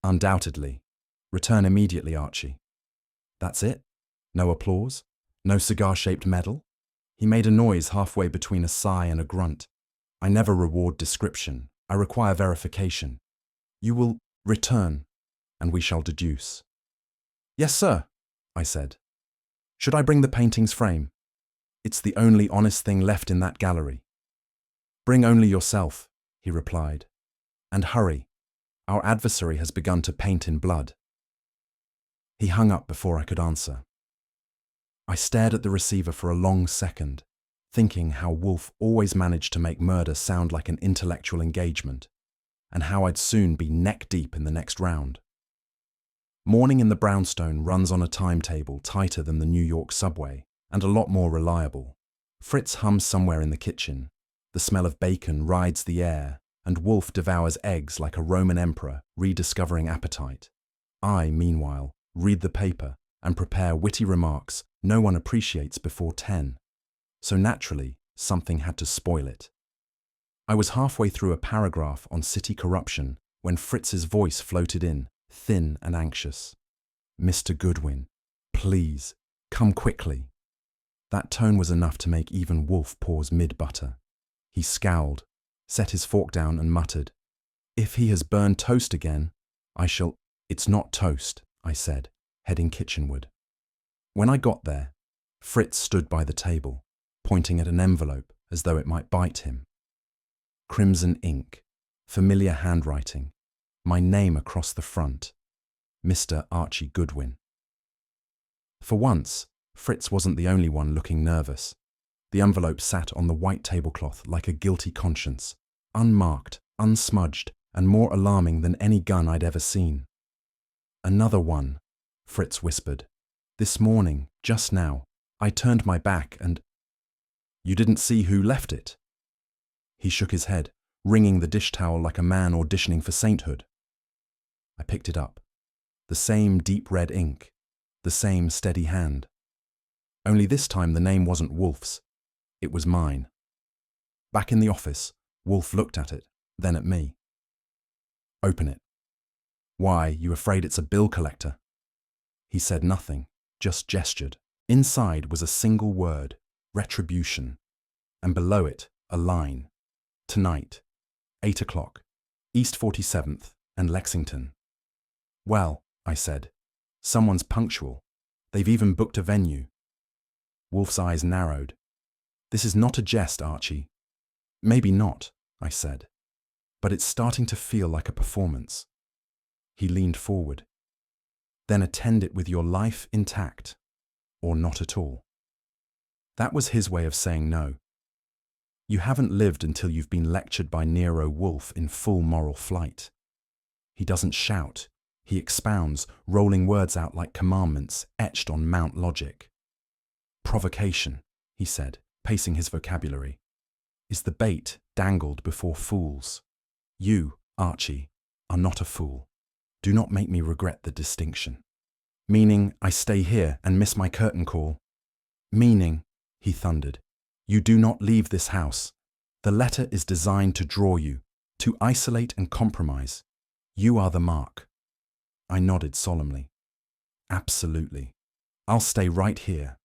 "Undoubtedly. Return immediately, Archie." "That's it? No applause? No cigar-shaped medal?" He made a noise halfway between a sigh and a grunt. "I never reward description. I require verification. You will return, and we shall deduce." "Yes, sir," I said. "Should I bring the painting's frame? It's the only honest thing left in that gallery." "Bring only yourself," he replied. "And hurry. Our adversary has begun to paint in blood." He hung up before I could answer. I stared at the receiver for a long second, thinking how Wolfe always managed to make murder sound like an intellectual engagement, and how I'd soon be neck-deep in the next round. Morning in the brownstone runs on a timetable tighter than the New York subway, and a lot more reliable. Fritz hums somewhere in the kitchen. The smell of bacon rides the air, and Wolfe devours eggs like a Roman emperor rediscovering appetite. I, meanwhile, read the paper and prepare witty remarks no one appreciates before 10. So naturally, something had to spoil it. I was halfway through a paragraph on city corruption when Fritz's voice floated in, thin and anxious. "Mr. Goodwin, please, come quickly." That tone was enough to make even Wolfe pause mid-butter. He scowled, set his fork down and muttered, "If he has burned toast again, I shall—" "It's not toast," I said, heading kitchenward. When I got there, Fritz stood by the table, pointing at an envelope as though it might bite him. Crimson ink, familiar handwriting, my name across the front, Mr. Archie Goodwin. For once, Fritz wasn't the only one looking nervous. The envelope sat on the white tablecloth like a guilty conscience, unmarked, unsmudged, and more alarming than any gun I'd ever seen. "Another one," Fritz whispered. "This morning, just now, I turned my back and—" "You didn't see who left it?" He shook his head, wringing the dish towel like a man auditioning for sainthood. I picked it up. The same deep red ink, the same steady hand. Only this time the name wasn't Wolfe's, it was mine. Back in the office, Wolfe looked at it, then at me. "Open it." "Why, you afraid it's a bill collector?" He said nothing, just gestured. Inside was a single word, retribution, and below it, a line. "Tonight, 8 o'clock, East 47th and Lexington." "Well," I said, "someone's punctual. They've even booked a venue." Wolfe's eyes narrowed. "This is not a jest, Archie." "Maybe not," I said, "but it's starting to feel like a performance." He leaned forward. "Then attend it with your life intact, or not at all." That was his way of saying no. You haven't lived until you've been lectured by Nero Wolfe in full moral flight. He doesn't shout, he expounds, rolling words out like commandments etched on Mount Logic. "Provocation," he said, pacing his vocabulary, "is the bait dangled before fools. You, Archie, are not a fool. Do not make me regret the distinction." "Meaning I stay here and miss my curtain call?" "Meaning," he thundered, "you do not leave this house. The letter is designed to draw you, to isolate and compromise. You are the mark." I nodded solemnly. "Absolutely. I'll stay right here."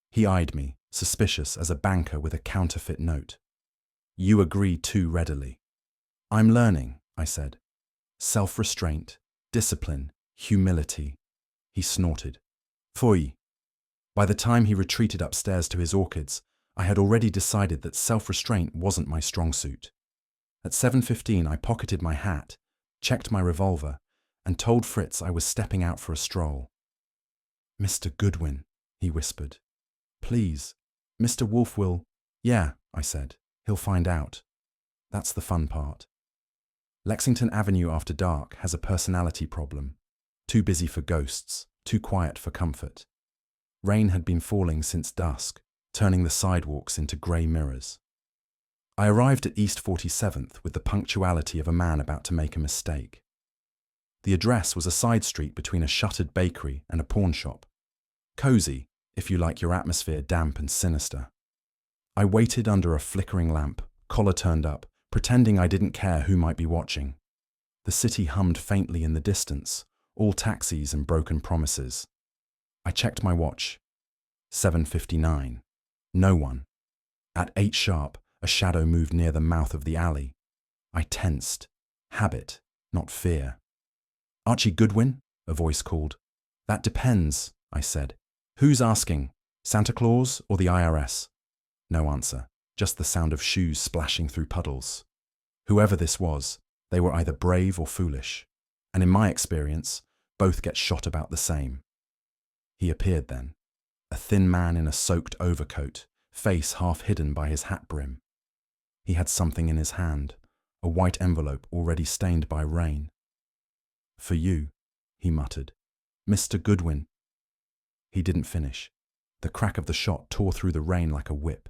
He eyed me, suspicious as a banker with a counterfeit note. "You agree too readily." "I'm learning," I said. "Self-restraint, discipline, humility." He snorted. "Phooey." By the time he retreated upstairs to his orchids, I had already decided that self-restraint wasn't my strong suit. At 7:15 I pocketed my hat, checked my revolver, and told Fritz I was stepping out for a stroll. "Mr. Goodwin," he whispered. "Please, Mr. Wolfe will—" "Yeah," I said. "He'll find out. That's the fun part." Lexington Avenue after dark has a personality problem. Too busy for ghosts, too quiet for comfort. Rain had been falling since dusk, turning the sidewalks into grey mirrors. I arrived at East 47th with the punctuality of a man about to make a mistake. The address was a side street between a shuttered bakery and a pawn shop. Cozy, if you like your atmosphere damp and sinister. I waited under a flickering lamp, collar turned up, pretending I didn't care who might be watching. The city hummed faintly in the distance, all taxis and broken promises. I checked my watch. 7:59. No one. At 8 sharp, a shadow moved near the mouth of the alley. I tensed. Habit, not fear. "Archie Goodwin?" a voice called. "That depends," I said. "Who's asking? Santa Claus or the IRS?" No answer, just the sound of shoes splashing through puddles. Whoever this was, they were either brave or foolish, and in my experience, both get shot about the same. He appeared then, a thin man in a soaked overcoat, face half hidden by his hat brim. He had something in his hand, a white envelope already stained by rain. "For you," he muttered. "Mr. Goodwin." He didn't finish. The crack of the shot tore through the rain like a whip.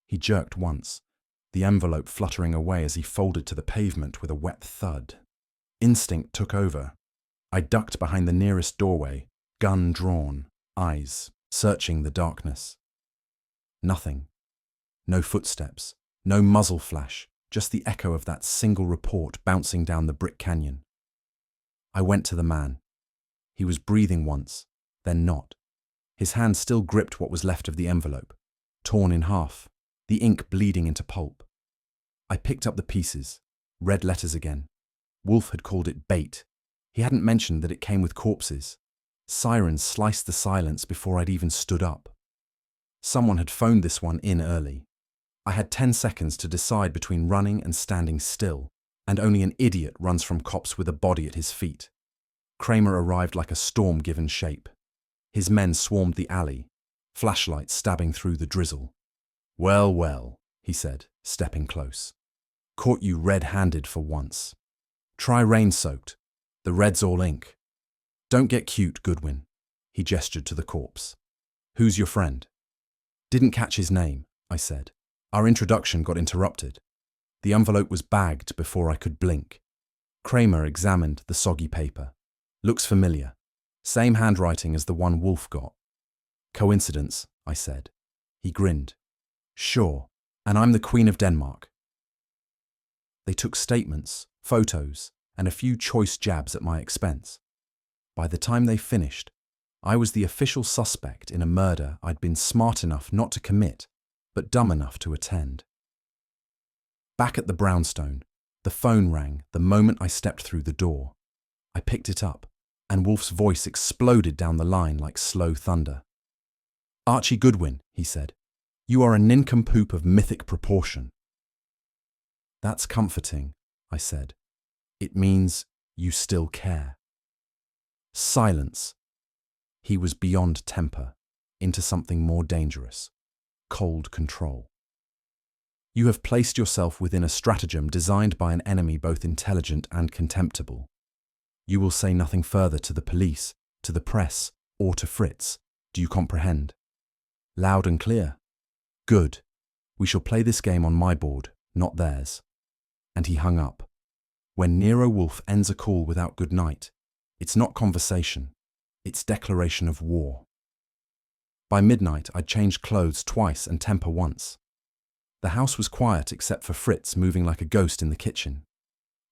He jerked once, the envelope fluttering away as he folded to the pavement with a wet thud. Instinct took over. I ducked behind the nearest doorway, gun drawn, eyes searching the darkness. Nothing. No footsteps, no muzzle flash, just the echo of that single report bouncing down the brick canyon. I went to the man. He was breathing once, then not. His hand still gripped what was left of the envelope, torn in half, the ink bleeding into pulp. I picked up the pieces, read letters again. Wolfe had called it bait. He hadn't mentioned that it came with corpses. Sirens sliced the silence before I'd even stood up. Someone had phoned this one in early. I had 10 seconds to decide between running and standing still, and only an idiot runs from cops with a body at his feet. Kramer arrived like a storm given shape. His men swarmed the alley, flashlights stabbing through the drizzle. "Well, well," he said, stepping close. "Caught you red-handed for once. Try rain-soaked. The red's all ink. Don't get cute, Goodwin." He gestured to the corpse. "Who's your friend?" "Didn't catch his name," I said. Our introduction got interrupted. The envelope was bagged before I could blink. Kramer examined the soggy paper. "Looks familiar. Same handwriting as the one Wolfe got." "Coincidence," I said. He grinned. "Sure, and I'm the Queen of Denmark." They took statements, photos, and a few choice jabs at my expense. By the time they finished, I was the official suspect in a murder I'd been smart enough not to commit, but dumb enough to attend. Back at the brownstone, the phone rang the moment I stepped through the door. I picked it up, and Wolfe's voice exploded down the line like slow thunder. "Archie Goodwin," he said, "you are a nincompoop of mythic proportion." "That's comforting," I said. "It means you still care." Silence. He was beyond temper, into something more dangerous. Cold control. "You have placed yourself within a stratagem designed by an enemy both intelligent and contemptible. You will say nothing further to the police, to the press, or to Fritz. Do you comprehend?" "Loud and clear." "Good. We shall play this game on my board, not theirs." And he hung up. When Nero Wolfe ends a call without good night, it's not conversation, it's declaration of war. By midnight, I'd changed clothes twice and temper once. The house was quiet except for Fritz moving like a ghost in the kitchen.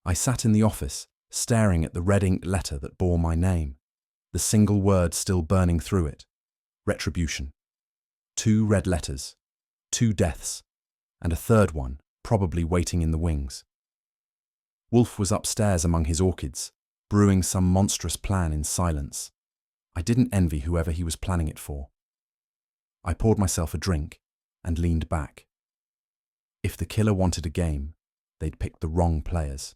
I sat in the office, staring at the red-inked letter that bore my name, the single word still burning through it: retribution. 2 red letters, 2 deaths, and a third one, probably waiting in the wings. Wolfe was upstairs among his orchids, brewing some monstrous plan in silence. I didn't envy whoever he was planning it for. I poured myself a drink and leaned back. If the killer wanted a game, they'd picked the wrong players.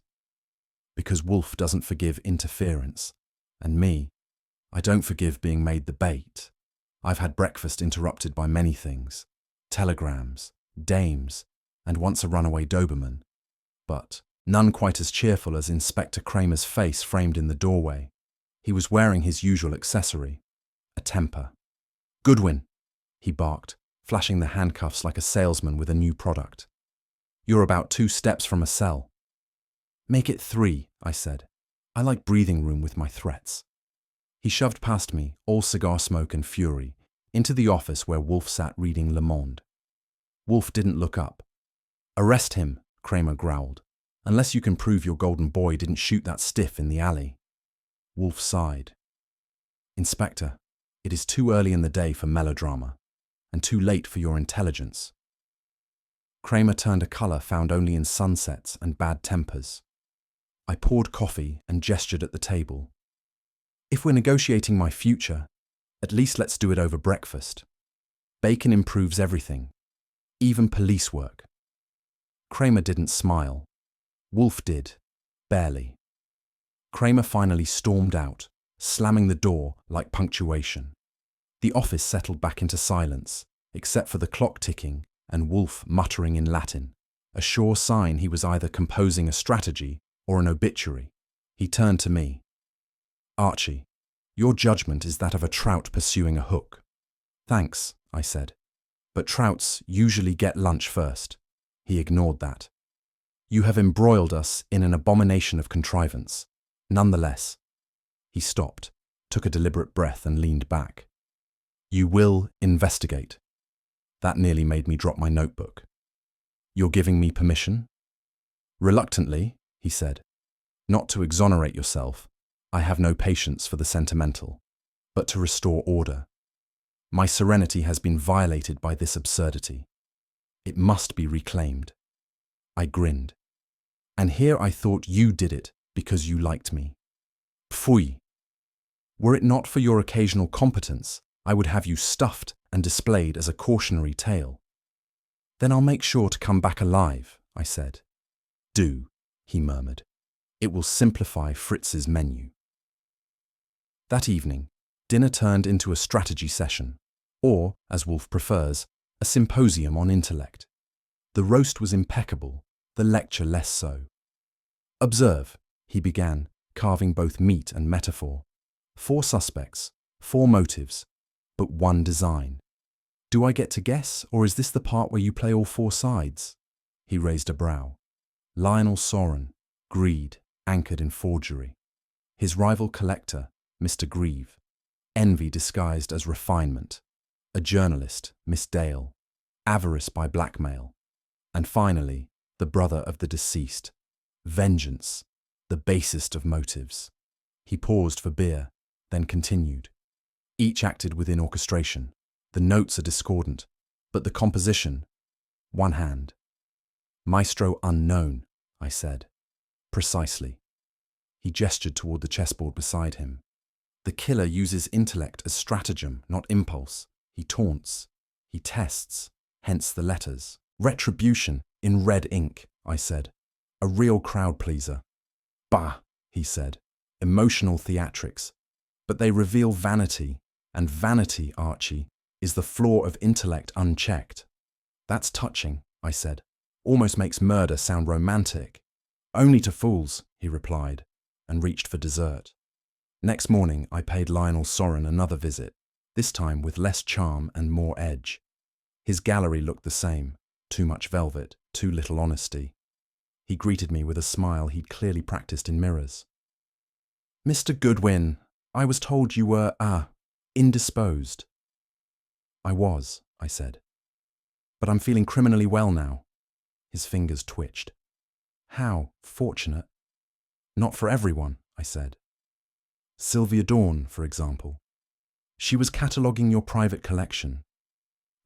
Because Wolfe doesn't forgive interference, and me, I don't forgive being made the bait. I've had breakfast interrupted by many things: telegrams, dames, and once a runaway Doberman. But none quite as cheerful as Inspector Kramer's face framed in the doorway. He was wearing his usual accessory, a temper. "Goodwin," he barked, flashing the handcuffs like a salesman with a new product. "You're about 2 steps from a cell." "Make it 3, I said. I like breathing room with my threats. He shoved past me, all cigar smoke and fury, into the office where Wolfe sat reading Le Monde. Wolfe didn't look up. "Arrest him," Kramer growled, "unless you can prove your golden boy didn't shoot that stiff in the alley." Wolfe sighed. "Inspector, it is too early in the day for melodrama, and too late for your intelligence." Kramer turned a colour found only in sunsets and bad tempers. I poured coffee and gestured at the table. "If we're negotiating my future, at least let's do it over breakfast. Bacon improves everything, even police work." Kramer didn't smile. Wolfe did, barely. Kramer finally stormed out, slamming the door like punctuation. The office settled back into silence, except for the clock ticking and Wolfe muttering in Latin, a sure sign he was either composing a strategy or an obituary. He turned to me. "Archie, your judgment is that of a trout pursuing a hook." "Thanks," I said. "But trouts usually get lunch first." He ignored that. "You have embroiled us in an abomination of contrivance. Nonetheless." He stopped, took a deliberate breath and leaned back. "You will investigate." That nearly made me drop my notebook. "You're giving me permission?" "Reluctantly," he said. "Not to exonerate yourself. I have no patience for the sentimental, but to restore order." My serenity has been violated by this absurdity. It must be reclaimed. I grinned. And here I thought you did it because you liked me. Pfui. Were it not for your occasional competence, I would have you stuffed and displayed as a cautionary tale. Then I'll make sure to come back alive, I said. Do, he murmured. It will simplify Fritz's menu. That evening, dinner turned into a strategy session, or, as Wolfe prefers, a symposium on intellect. The roast was impeccable, the lecture less so. Observe, he began, carving both meat and metaphor. 4 suspects, 4 motives, but 1 design. Do I get to guess, or is this the part where you play all 4 sides? He raised a brow. Lionel Soren, greed, anchored in forgery. His rival collector, Mr. Grieve, envy disguised as refinement. A journalist, Miss Dale, avarice by blackmail. And finally, the brother of the deceased, vengeance, the basest of motives. He paused for beer, then continued. Each acted within orchestration. The notes are discordant, but the composition, one hand. Maestro unknown, I said. Precisely. He gestured toward the chessboard beside him. The killer uses intellect as stratagem, not impulse. He taunts. He tests, hence the letters. Retribution in red ink, I said. A real crowd pleaser. Bah, he said. Emotional theatrics. But they reveal vanity, and vanity, Archie, is the flaw of intellect unchecked. That's touching, I said. Almost makes murder sound romantic. Only to fools, he replied, and reached for dessert. Next morning, I paid Lionel Soren another visit, this time with less charm and more edge. His gallery looked the same, too much velvet, too little honesty. He greeted me with a smile he'd clearly practiced in mirrors. Mr. Goodwin, I was told you were, indisposed. I was, I said. But I'm feeling criminally well now. His fingers twitched. How fortunate. Not for everyone, I said. Sylvia Dawn, for example. She was cataloguing your private collection.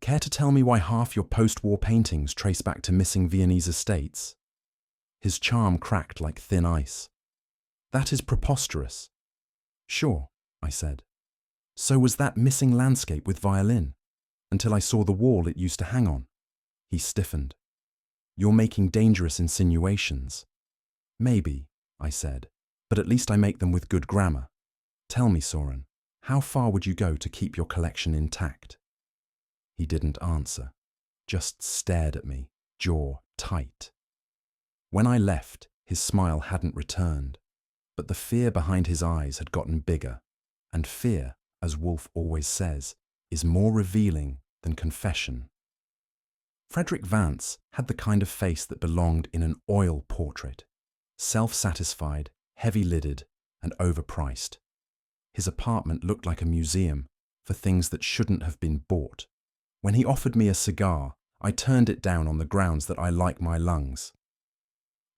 Care to tell me why half your post-war paintings trace back to missing Viennese estates? His charm cracked like thin ice. That is preposterous. Sure, I said. So was that missing landscape with violin, until I saw the wall it used to hang on. He stiffened. You're making dangerous insinuations. Maybe, I said, but at least I make them with good grammar. Tell me, Soren, how far would you go to keep your collection intact? He didn't answer, just stared at me, jaw tight. When I left, his smile hadn't returned, but the fear behind his eyes had gotten bigger, and fear, as Wolfe always says, is more revealing than confession. Frederick Vance had the kind of face that belonged in an oil portrait, self-satisfied, heavy-lidded, and overpriced. His apartment looked like a museum for things that shouldn't have been bought. When he offered me a cigar, I turned it down on the grounds that I like my lungs.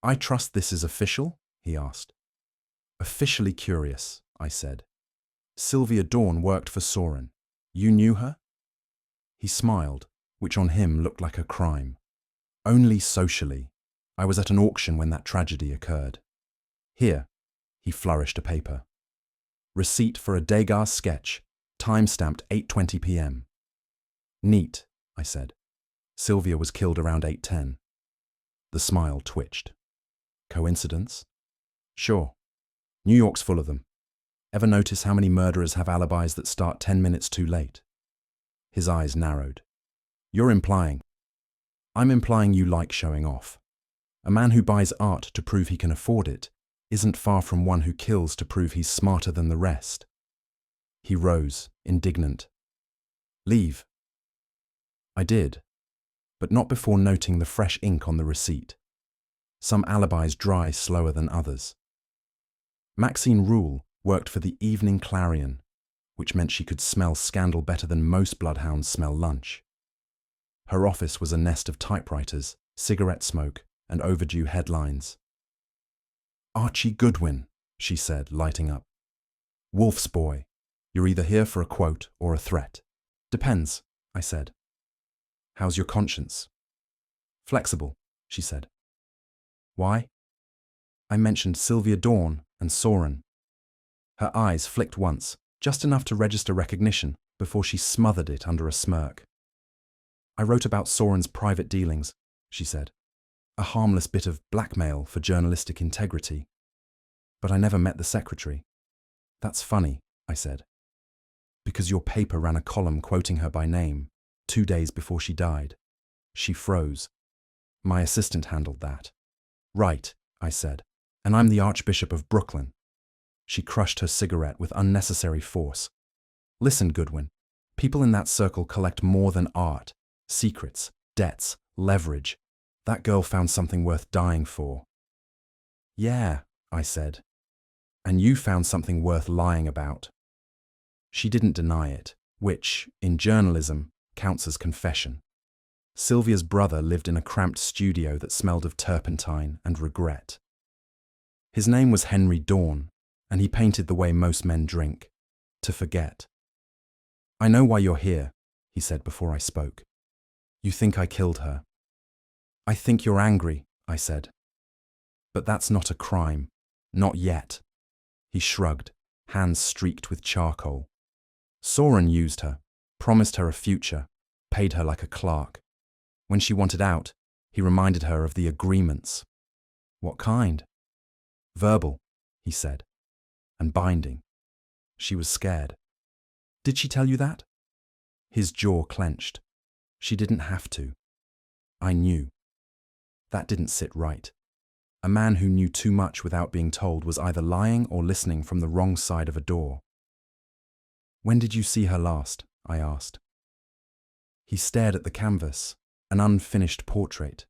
I trust this is official? He asked. Officially curious, I said. Sylvia Dawn worked for Soren. You knew her? He smiled, which on him looked like a crime. Only socially. I was at an auction when that tragedy occurred. Here, he flourished a paper. Receipt for a Degas sketch, time-stamped 8:20 p.m. Neat, I said. Sylvia was killed around 8:10. The smile twitched. Coincidence? Sure. New York's full of them. Ever notice how many murderers have alibis that start 10 minutes too late? His eyes narrowed. You're implying. I'm implying you like showing off. A man who buys art to prove he can afford it isn't far from one who kills to prove he's smarter than the rest. He rose, indignant. Leave. I did, but not before noting the fresh ink on the receipt. Some alibis dry slower than others. Maxine Rule worked for the Evening Clarion, which meant she could smell scandal better than most bloodhounds smell lunch. Her office was a nest of typewriters, cigarette smoke, and overdue headlines. Archie Goodwin, she said, lighting up. Wolfe's boy. You're either here for a quote or a threat. Depends, I said. How's your conscience? Flexible, she said. Why? I mentioned Sylvia Dawn and Soren. Her eyes flicked once, just enough to register recognition, before she smothered it under a smirk. I wrote about Soren's private dealings, she said. A harmless bit of blackmail for journalistic integrity. But I never met the secretary. That's funny, I said. Because your paper ran a column quoting her by name, 2 days before she died. She froze. My assistant handled that. Right, I said, and I'm the Archbishop of Brooklyn. She crushed her cigarette with unnecessary force. Listen, Goodwin, people in that circle collect more than art, secrets, debts, leverage. That girl found something worth dying for. Yeah, I said. And you found something worth lying about. She didn't deny it, which, in journalism, counts as confession. Sylvia's brother lived in a cramped studio that smelled of turpentine and regret. His name was Henry Dawn, and he painted the way most men drink, to forget. I know why you're here, he said before I spoke. You think I killed her. I think you're angry, I said. But that's not a crime. Not yet. He shrugged, hands streaked with charcoal. Soren used her, promised her a future, paid her like a clerk. When she wanted out, he reminded her of the agreements. What kind? Verbal, he said, and binding. She was scared. Did she tell you that? His jaw clenched. She didn't have to. I knew. That didn't sit right. A man who knew too much without being told was either lying or listening from the wrong side of a door. When did you see her last? I asked. He stared at the canvas, an unfinished portrait,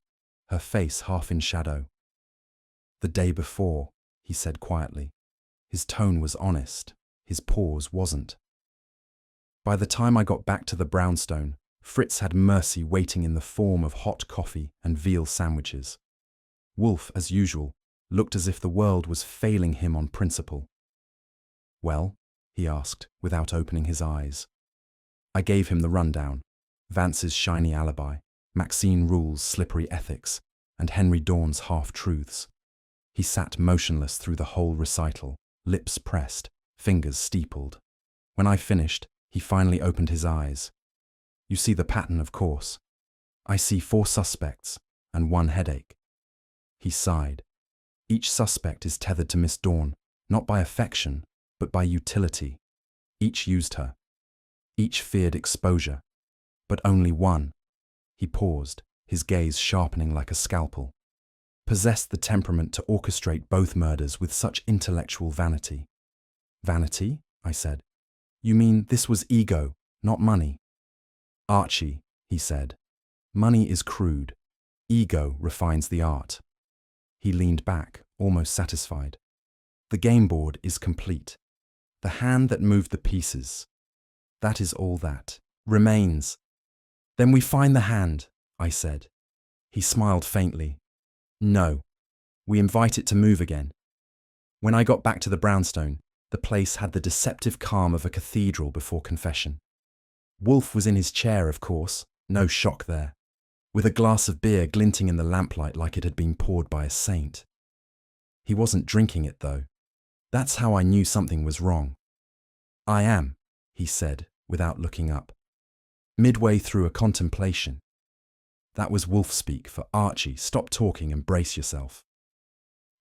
her face half in shadow. The day before, he said quietly. His tone was honest, his pause wasn't. By the time I got back to the brownstone, Fritz had mercy waiting in the form of hot coffee and veal sandwiches. Wolfe, as usual, looked as if the world was failing him on principle. Well, he asked, without opening his eyes. I gave him the rundown. Vance's shiny alibi, Maxine Rule's slippery ethics, and Henry Dawn's half-truths. He sat motionless through the whole recital, lips pressed, fingers steepled. When I finished, he finally opened his eyes. You see the pattern, of course. I see 4 suspects and 1 headache. He sighed. Each suspect is tethered to Miss Dawn, not by affection, but by utility. Each used her. Each feared exposure. But only one. He paused, his gaze sharpening like a scalpel. Possessed the temperament to orchestrate both murders with such intellectual vanity. Vanity? I said. You mean this was ego, not money? Archie, he said. Money is crude. Ego refines the art. He leaned back, almost satisfied. The game board is complete. The hand that moved the pieces. That is all that remains. Then we find the hand, I said. He smiled faintly. No. We invite it to move again. When I got back to the brownstone, the place had the deceptive calm of a cathedral before confession. Wolfe was in his chair, of course, no shock there, with a glass of beer glinting in the lamplight like it had been poured by a saint. He wasn't drinking it, though. That's how I knew something was wrong. I am, he said, without looking up. Midway through a contemplation. That was Wolfe speak for Archie, stop talking and brace yourself.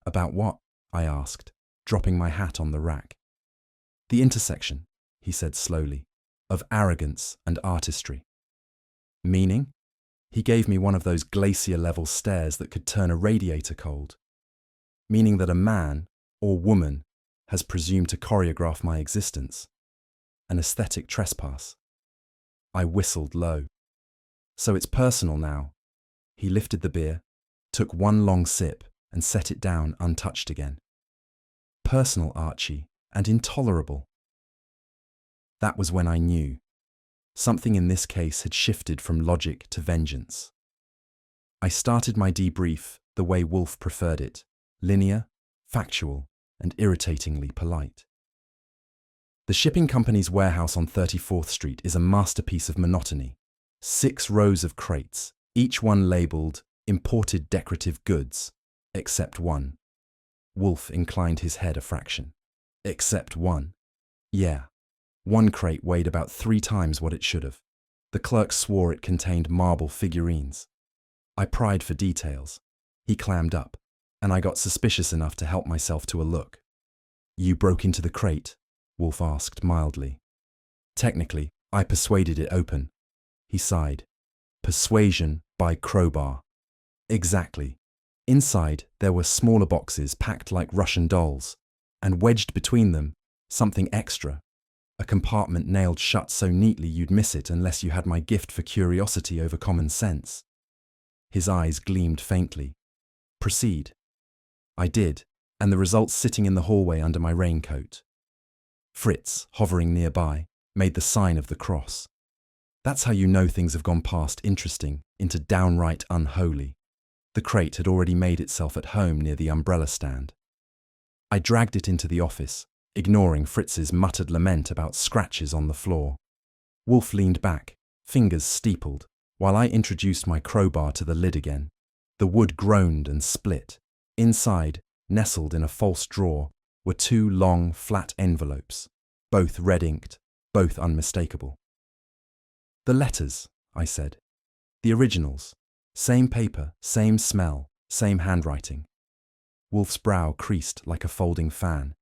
About what? I asked, dropping my hat on the rack. The intersection, he said slowly, of arrogance and artistry. Meaning? He gave me one of those glacier-level stares that could turn a radiator cold. Meaning that a man, or woman, has presumed to choreograph my existence. An aesthetic trespass. I whistled low. So it's personal now. He lifted the beer, took one long sip, and set it down untouched again. Personal, Archie, and intolerable. That was when I knew. Something in this case had shifted from logic to vengeance. I started my debrief the way Wolfe preferred it, linear, factual, and irritatingly polite. The shipping company's warehouse on 34th Street is a masterpiece of monotony. 6 rows of crates, each one labelled imported decorative goods, except one. Wolfe inclined his head a fraction. Except one. Yeah. One crate weighed about 3 times what it should have. The clerk swore it contained marble figurines. I pried for details. He clammed up, and I got suspicious enough to help myself to a look. You broke into the crate? Wolfe asked mildly. Technically, I persuaded it open. He sighed. Persuasion by crowbar. Exactly. Inside, there were smaller boxes packed like Russian dolls, and wedged between them, something extra. A compartment nailed shut so neatly you'd miss it unless you had my gift for curiosity over common sense. His eyes gleamed faintly. Proceed. I did, and the results sitting in the hallway under my raincoat. Fritz, hovering nearby, made the sign of the cross. That's how you know things have gone past interesting into downright unholy. The crate had already made itself at home near the umbrella stand. I dragged it into the office, ignoring Fritz's muttered lament about scratches on the floor. Wolfe leaned back, fingers steepled, while I introduced my crowbar to the lid again. The wood groaned and split. Inside, nestled in a false drawer, were 2 long, flat envelopes, both red-inked, both unmistakable. The letters, I said. The originals. Same paper, same smell, same handwriting. Wolfe's brow creased like a folding fan.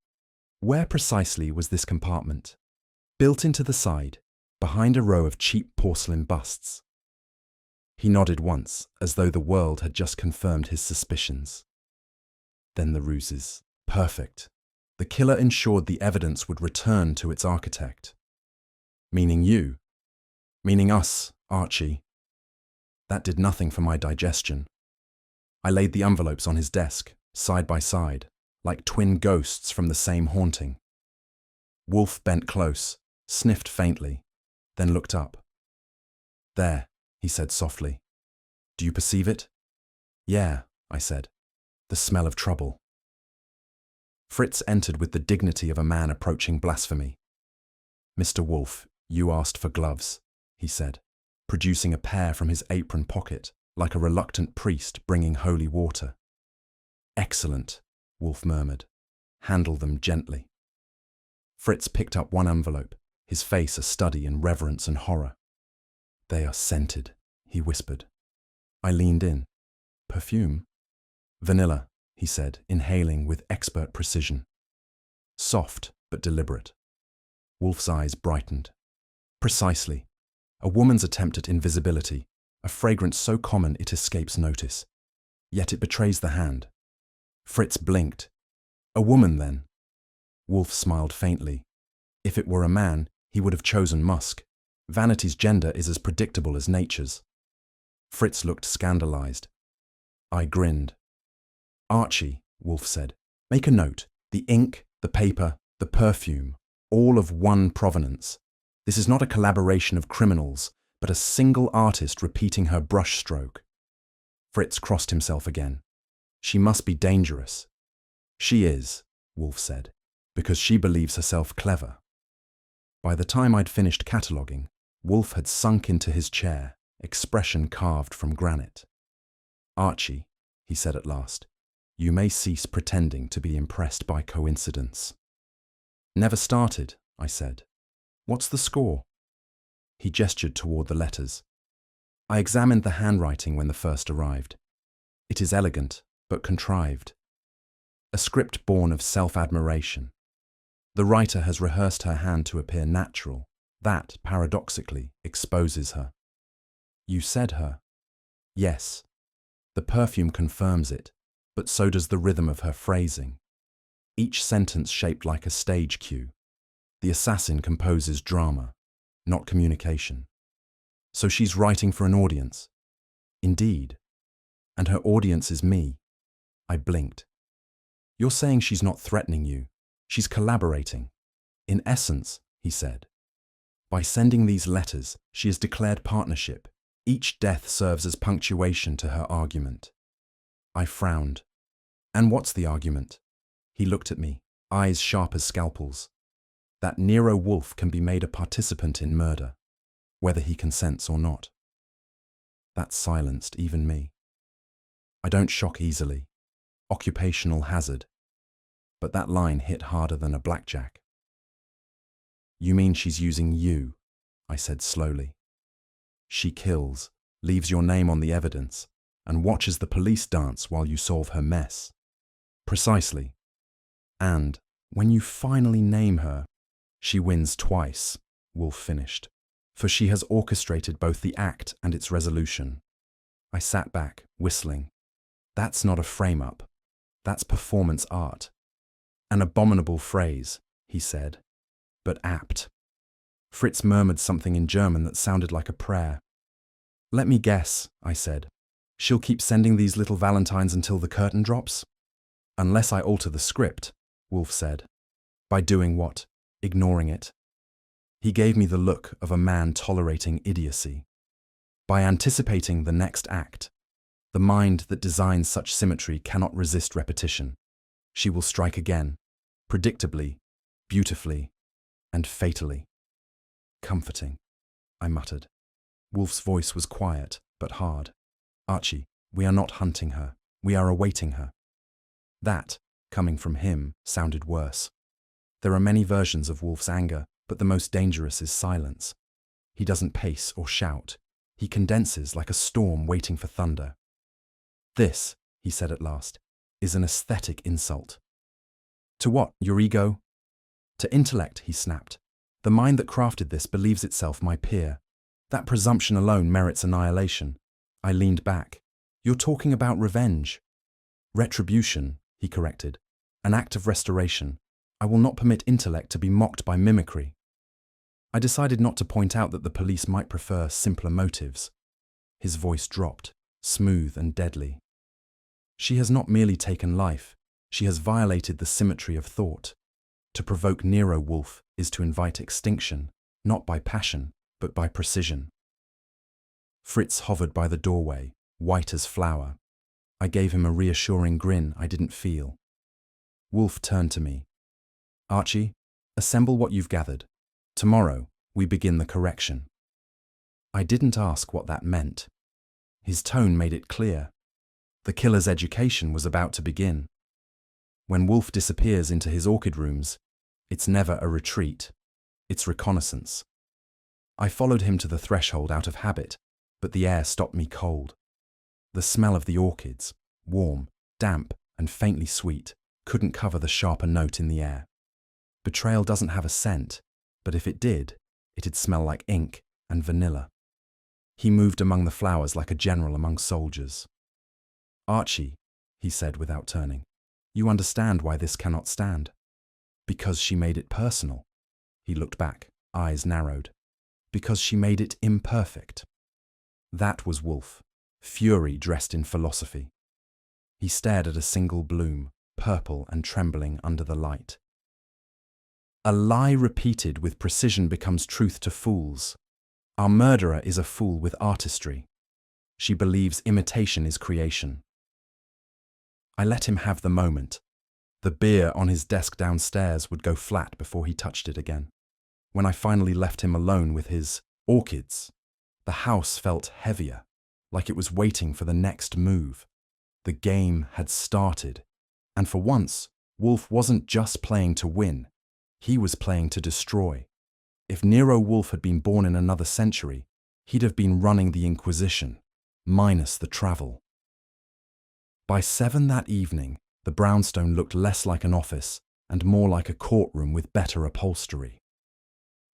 Where precisely was this compartment? Built into the side, behind a row of cheap porcelain busts. He nodded once, as though the world had just confirmed his suspicions. Then the ruses. Perfect. The killer ensured the evidence would return to its architect. Meaning you. Meaning us, Archie. That did nothing for my digestion. I laid the envelopes on his desk, side by side, like twin ghosts from the same haunting. Wolfe bent close, sniffed faintly, then looked up. There, he said softly. Do you perceive it? Yeah, I said. The smell of trouble. Fritz entered with the dignity of a man approaching blasphemy. Mr. Wolfe, you asked for gloves, he said, producing a pair from his apron pocket, like a reluctant priest bringing holy water. Excellent, Wolfe murmured. Handle them gently. Fritz picked up one envelope, his face a study in reverence and horror. They are scented, he whispered. I leaned in. Perfume? Vanilla, he said, inhaling with expert precision. Soft, but deliberate. Wolfe's eyes brightened. Precisely. A woman's attempt at invisibility, a fragrance so common it escapes notice. Yet it betrays the hand. Fritz blinked. A woman, then? Wolfe smiled faintly. If it were a man, he would have chosen musk. Vanity's gender is as predictable as nature's. Fritz looked scandalized. I grinned. Archie, Wolfe said, make a note. The ink, the paper, the perfume, all of one provenance. This is not a collaboration of criminals, but a single artist repeating her brushstroke. Fritz crossed himself again. She must be dangerous. She is, Wolfe said, because she believes herself clever. By the time I'd finished cataloguing, Wolfe had sunk into his chair, expression carved from granite. Archie, he said at last, you may cease pretending to be impressed by coincidence. Never started, I said. What's the score? He gestured toward the letters. I examined the handwriting when the first arrived. It is elegant, but contrived. A script born of self-admiration. The writer has rehearsed her hand to appear natural. That, paradoxically, exposes her. You said her. Yes. The perfume confirms it, but so does the rhythm of her phrasing. Each sentence shaped like a stage cue. The assassin composes drama, not communication. So she's writing for an audience. Indeed. And her audience is me. I blinked. You're saying she's not threatening you. She's collaborating. In essence, he said. By sending these letters, she has declared partnership. Each death serves as punctuation to her argument. I frowned. And what's the argument? He looked at me, eyes sharp as scalpels. that Nero Wolfe can be made a participant in murder, whether he consents or not. That silenced even me. I don't shock easily. Occupational hazard. But that line hit harder than a blackjack. You mean she's using you, I said slowly. She kills, leaves your name on the evidence, and watches the police dance while you solve her mess. Precisely. And when you finally name her, she wins twice, Wolfe finished, for she has orchestrated both the act and its resolution. I sat back, whistling. That's not a frame-up. That's performance art. An abominable phrase, he said, but apt. Fritz murmured something in German that sounded like a prayer. Let me guess, I said. She'll keep sending these little valentines until the curtain drops? Unless I alter the script, Wolfe said. By doing what? Ignoring it. He gave me the look of a man tolerating idiocy. By anticipating the next act. The mind that designs such symmetry cannot resist repetition. She will strike again, predictably, beautifully, and fatally. Comforting, I muttered. Wolfe's voice was quiet, but hard. Archie, we are not hunting her. We are awaiting her. That, coming from him, sounded worse. There are many versions of Wolfe's anger, but the most dangerous is silence. He doesn't pace or shout. He condenses like a storm waiting for thunder. This, he said at last, is an aesthetic insult. To what, your ego? To intellect, he snapped. The mind that crafted this believes itself my peer. That presumption alone merits annihilation. I leaned back. You're talking about revenge. Retribution, he corrected. An act of restoration. I will not permit intellect to be mocked by mimicry. I decided not to point out that the police might prefer simpler motives. His voice dropped, smooth and deadly. She has not merely taken life, she has violated the symmetry of thought. To provoke Nero Wolfe is to invite extinction, not by passion, but by precision. Fritz hovered by the doorway, white as flour. I gave him a reassuring grin I didn't feel. Wolfe turned to me. Archie, assemble what you've gathered. Tomorrow, we begin the correction. I didn't ask what that meant. His tone made it clear. The killer's education was about to begin. When Wolfe disappears into his orchid rooms, it's never a retreat, it's reconnaissance. I followed him to the threshold out of habit, but the air stopped me cold. The smell of the orchids, warm, damp, and faintly sweet, couldn't cover the sharper note in the air. Betrayal doesn't have a scent, but if it did, it'd smell like ink and vanilla. He moved among the flowers like a general among soldiers. Archie, he said without turning, you understand why this cannot stand. Because she made it personal. He looked back, eyes narrowed. Because she made it imperfect. That was Wolfe, fury dressed in philosophy. He stared at a single bloom, purple and trembling under the light. A lie repeated with precision becomes truth to fools. Our murderer is a fool with artistry. She believes imitation is creation. I let him have the moment. The beer on his desk downstairs would go flat before he touched it again. When I finally left him alone with his orchids, the house felt heavier, like it was waiting for the next move. The game had started, and for once, Wolfe wasn't just playing to win. He was playing to destroy. If Nero Wolfe had been born in another century, he'd have been running the Inquisition, minus the travel. By 7 that evening, the brownstone looked less like an office and more like a courtroom with better upholstery.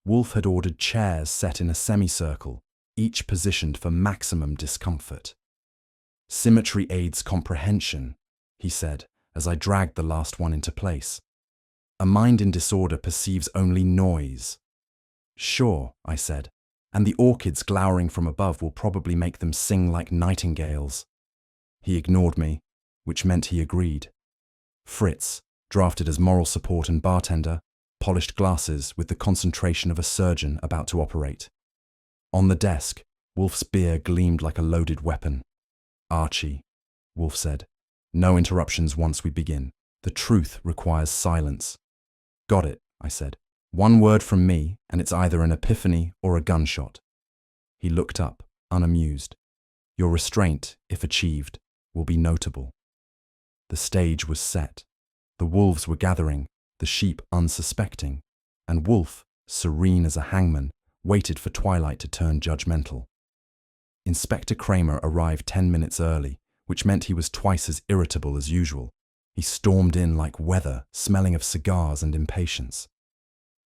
Wolfe had ordered chairs set in a semicircle, each positioned for maximum discomfort. Symmetry aids comprehension, he said, as I dragged the last one into place. A mind in disorder perceives only noise. Sure, I said, and the orchids glowering from above will probably make them sing like nightingales. He ignored me, which meant he agreed. Fritz, drafted as moral support and bartender, polished glasses with the concentration of a surgeon about to operate. On the desk, Wolfe's beer gleamed like a loaded weapon. Archie, Wolfe said, no interruptions once we begin. The truth requires silence. Got it, I said. One word from me, and it's either an epiphany or a gunshot. He looked up, unamused. Your restraint, if achieved, will be notable. The stage was set. The wolves were gathering, the sheep unsuspecting, and Wolfe, serene as a hangman, waited for twilight to turn judgmental. Inspector Kramer arrived 10 minutes early, which meant he was twice as irritable as usual. He stormed in like weather, smelling of cigars and impatience.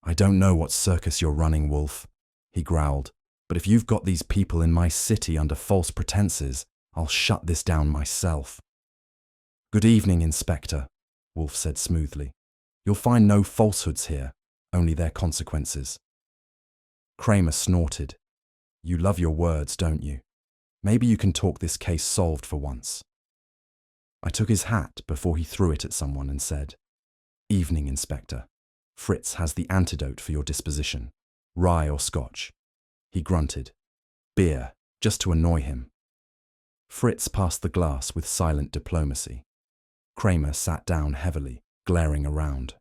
I don't know what circus you're running, Wolfe, he growled, but if you've got these people in my city under false pretenses, I'll shut this down myself. Good evening, Inspector, Wolfe said smoothly. You'll find no falsehoods here, only their consequences. Kramer snorted. You love your words, don't you? Maybe you can talk this case solved for once. I took his hat before he threw it at someone and said, Evening, Inspector. Fritz has the antidote for your disposition. Rye or scotch? He grunted. Beer, just to annoy him. Fritz passed the glass with silent diplomacy. Kramer sat down heavily, glaring around.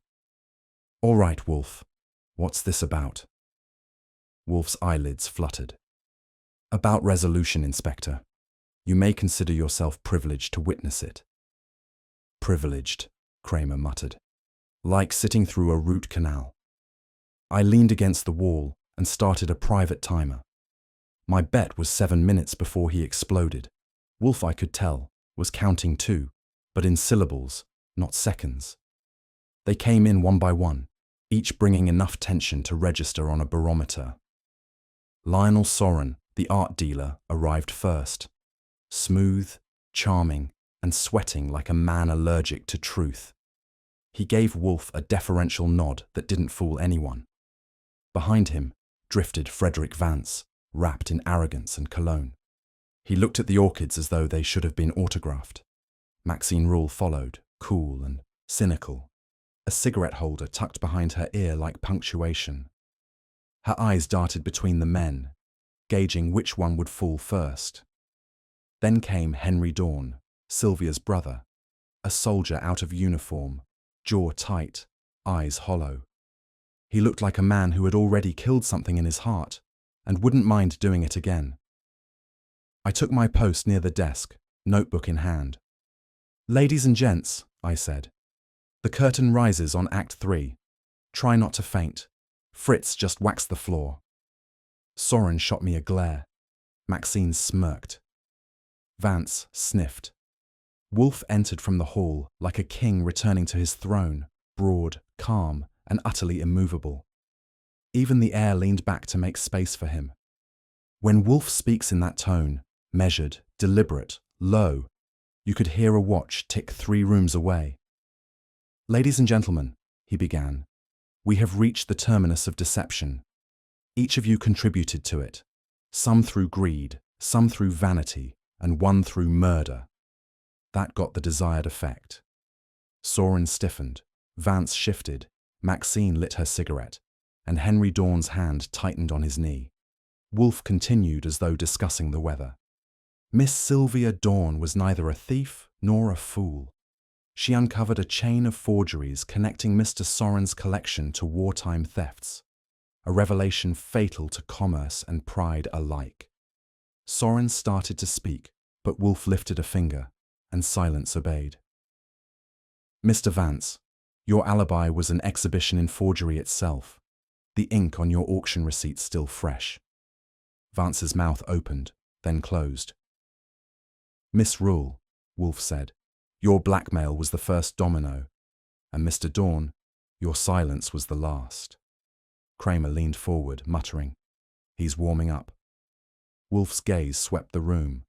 All right, Wolfe. What's this about? Wolfe's eyelids fluttered. About resolution, Inspector. You may consider yourself privileged to witness it. Privileged, Kramer muttered. Like sitting through a root canal. I leaned against the wall and started a private timer. My bet was 7 minutes before he exploded. Wolfe, I could tell, was counting too, but in syllables, not seconds. They came in one by one, each bringing enough tension to register on a barometer. Lionel Soren, the art dealer, arrived first. Smooth, charming, and sweating like a man allergic to truth. He gave Wolfe a deferential nod that didn't fool anyone. Behind him drifted Frederick Vance, wrapped in arrogance and cologne. He looked at the orchids as though they should have been autographed. Maxine Rule followed, cool and cynical, a cigarette holder tucked behind her ear like punctuation. Her eyes darted between the men, gauging which one would fall first. Then came Henry Dawn, Sylvia's brother, a soldier out of uniform, jaw tight, eyes hollow. He looked like a man who had already killed something in his heart and wouldn't mind doing it again. I took my post near the desk, notebook in hand. Ladies and gents, I said, the curtain rises on Act 3. Try not to faint. Fritz just waxed the floor. Soren shot me a glare. Maxine smirked. Vance sniffed. Wolfe entered from the hall like a king returning to his throne, broad, calm, and utterly immovable. Even the air leaned back to make space for him. When Wolfe speaks in that tone, measured, deliberate, low, you could hear a watch tick 3 rooms away. Ladies and gentlemen, he began, we have reached the terminus of deception. Each of you contributed to it, some through greed, some through vanity, and one through murder. That got the desired effect. Soren stiffened, Vance shifted, Maxine lit her cigarette, and Henry Dawn's hand tightened on his knee. Wolfe continued as though discussing the weather. Miss Sylvia Dawn was neither a thief nor a fool. She uncovered a chain of forgeries connecting Mr. Soren's collection to wartime thefts, a revelation fatal to commerce and pride alike. Soren started to speak, but Wolfe lifted a finger, and silence obeyed. Mr. Vance, your alibi was an exhibition in forgery itself, the ink on your auction receipt still fresh. Vance's mouth opened, then closed. Miss Rule, Wolfe said, your blackmail was the first domino, and Mr. Dawn, your silence was the last. Kramer leaned forward, muttering, he's warming up. Wolfe's gaze swept the room.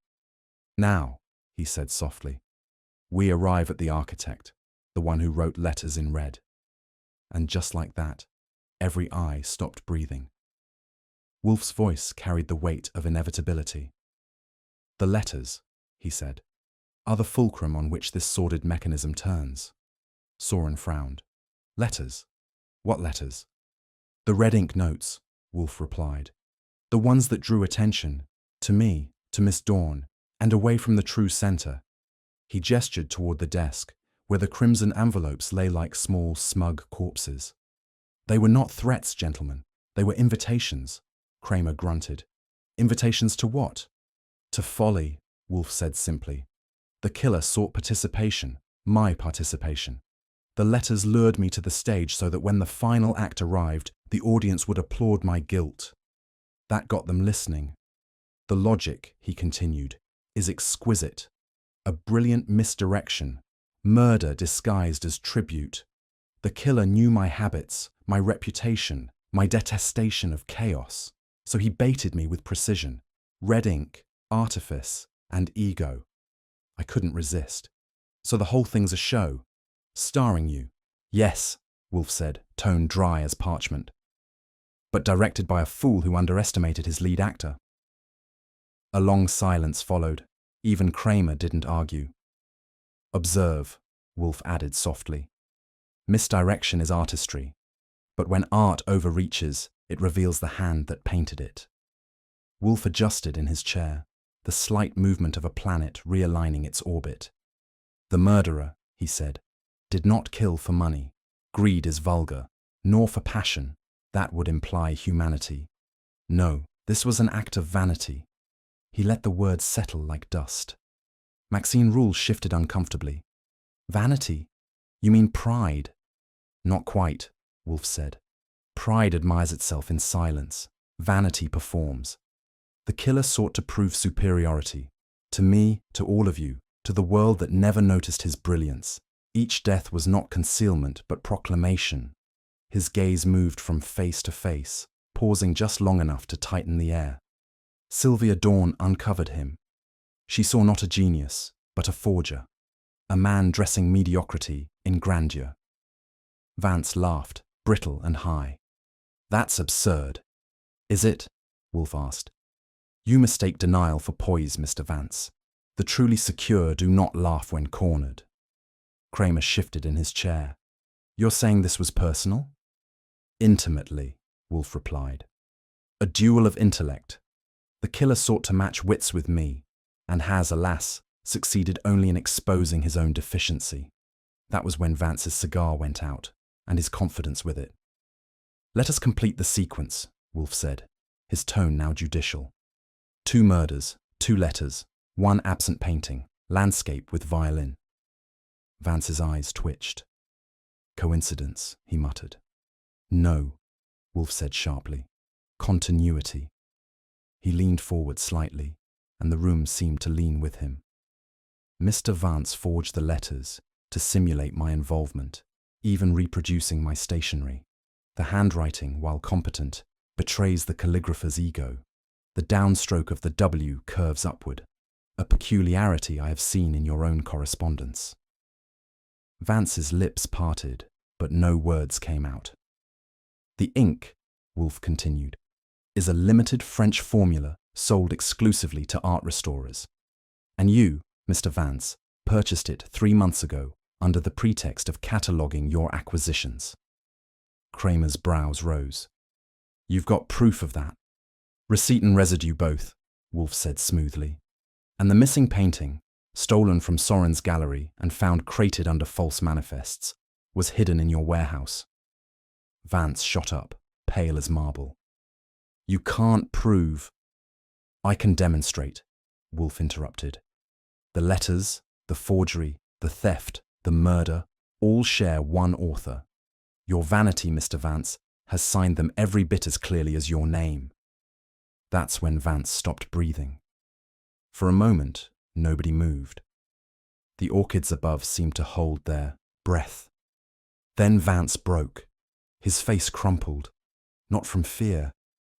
Now, he said softly, we arrive at the architect, the one who wrote letters in red. And just like that, every eye stopped breathing. Wolfe's voice carried the weight of inevitability. The letters, he said, are the fulcrum on which this sordid mechanism turns. Soren frowned. Letters? What letters? The red ink notes, Wolfe replied. The ones that drew attention, to me, to Miss Dawn, and away from the true center. He gestured toward the desk, where the crimson envelopes lay like small, smug corpses. They were not threats, gentlemen. They were invitations, Kramer grunted. Invitations to what? To folly, Wolfe said simply. The killer sought participation, my participation. The letters lured me to the stage so that when the final act arrived, the audience would applaud my guilt. That got them listening. The logic, he continued, is exquisite. A brilliant misdirection, murder disguised as tribute. The killer knew my habits, my reputation, my detestation of chaos, so he baited me with precision, red ink, artifice, and ego. I couldn't resist. So the whole thing's a show. Starring you. Yes, Wolfe said, tone dry as parchment. But directed by a fool who underestimated his lead actor. A long silence followed. Even Kramer didn't argue. Observe, Wolfe added softly. Misdirection is artistry, but when art overreaches, it reveals the hand that painted it. Wolfe adjusted in his chair, the slight movement of a planet realigning its orbit. The murderer, he said, did not kill for money. Greed is vulgar, nor for passion. That would imply humanity. No, this was an act of vanity. He let the words settle like dust. Maxine Rule shifted uncomfortably. Vanity? You mean pride? Not quite, Wolfe said. Pride admires itself in silence. Vanity performs. The killer sought to prove superiority. To me, to all of you, to the world that never noticed his brilliance. Each death was not concealment, but proclamation. His gaze moved from face to face, pausing just long enough to tighten the air. Sylvia Dawn uncovered him. She saw not a genius, but a forger. A man dressing mediocrity in grandeur. Vance laughed, brittle and high. That's absurd. Is it? Wolfe asked. You mistake denial for poise, Mr. Vance. The truly secure do not laugh when cornered. Kramer shifted in his chair. You're saying this was personal? Intimately, Wolfe replied. A duel of intellect. The killer sought to match wits with me, and has, alas, succeeded only in exposing his own deficiency. That was when Vance's cigar went out, and his confidence with it. Let us complete the sequence, Wolfe said, his tone now judicial. 2 murders, 2 letters, 1 absent painting, landscape with violin. Vance's eyes twitched. Coincidence, he muttered. No, Wolfe said sharply. Continuity. He leaned forward slightly, and the room seemed to lean with him. Mr. Vance forged the letters to simulate my involvement, even reproducing my stationery. The handwriting, while competent, betrays the calligrapher's ego. The downstroke of the W curves upward, a peculiarity I have seen in your own correspondence. Vance's lips parted, but no words came out. The ink, Wolfe continued, is a limited French formula sold exclusively to art restorers. And you, Mr. Vance, purchased it 3 months ago under the pretext of cataloguing your acquisitions. Kramer's brows rose. You've got proof of that. Receipt and residue both, Wolfe said smoothly. And the missing painting, stolen from Soren's gallery and found crated under false manifests, was hidden in your warehouse. Vance shot up, pale as marble. You can't prove. I can demonstrate, Wolfe interrupted. The letters, the forgery, the theft, the murder, all share one author. Your vanity, Mr. Vance, has signed them every bit as clearly as your name. That's when Vance stopped breathing. For a moment, nobody moved. The orchids above seemed to hold their breath. Then Vance broke. His face crumpled, not from fear,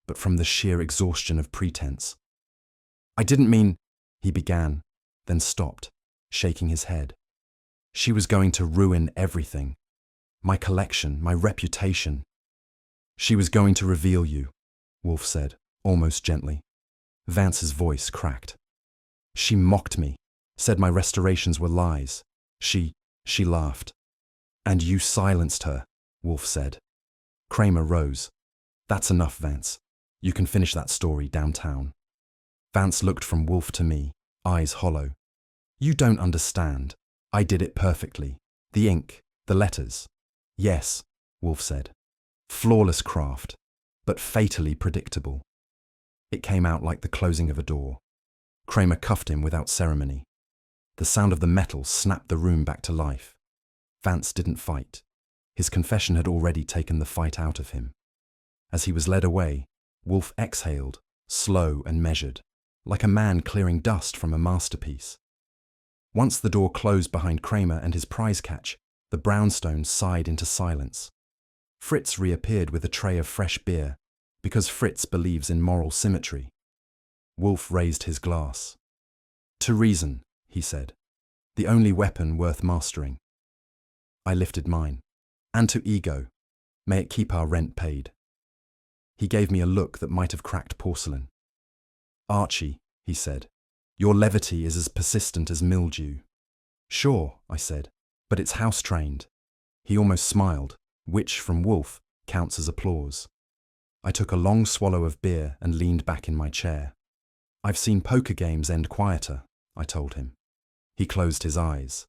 but from the sheer exhaustion of pretense. I didn't mean, he began, then stopped, shaking his head. She was going to ruin everything. My collection, my reputation. She was going to reveal you, Wolfe said, almost gently. Vance's voice cracked. She mocked me, said my restorations were lies. She laughed. And you silenced her, Wolfe said. Kramer rose. That's enough, Vance. You can finish that story downtown. Vance looked from Wolfe to me, eyes hollow. You don't understand. I did it perfectly. The ink, the letters. Yes, Wolfe said. Flawless craft, but fatally predictable. It came out like the closing of a door. Kramer cuffed him without ceremony. The sound of the metal snapped the room back to life. Vance didn't fight. His confession had already taken the fight out of him. As he was led away, Wolfe exhaled, slow and measured, like a man clearing dust from a masterpiece. Once the door closed behind Kramer and his prize catch, the brownstone sighed into silence. Fritz reappeared with a tray of fresh beer, because Fritz believes in moral symmetry. Wolfe raised his glass. "To reason," he said, "the only weapon worth mastering." I lifted mine. "And to ego. May it keep our rent paid." He gave me a look that might have cracked porcelain. "Archie," he said, "your levity is as persistent as mildew." "Sure," I said, "but it's house-trained." He almost smiled, which, from Wolfe, counts as applause. I took a long swallow of beer and leaned back in my chair. "I've seen poker games end quieter," I told him. He closed his eyes.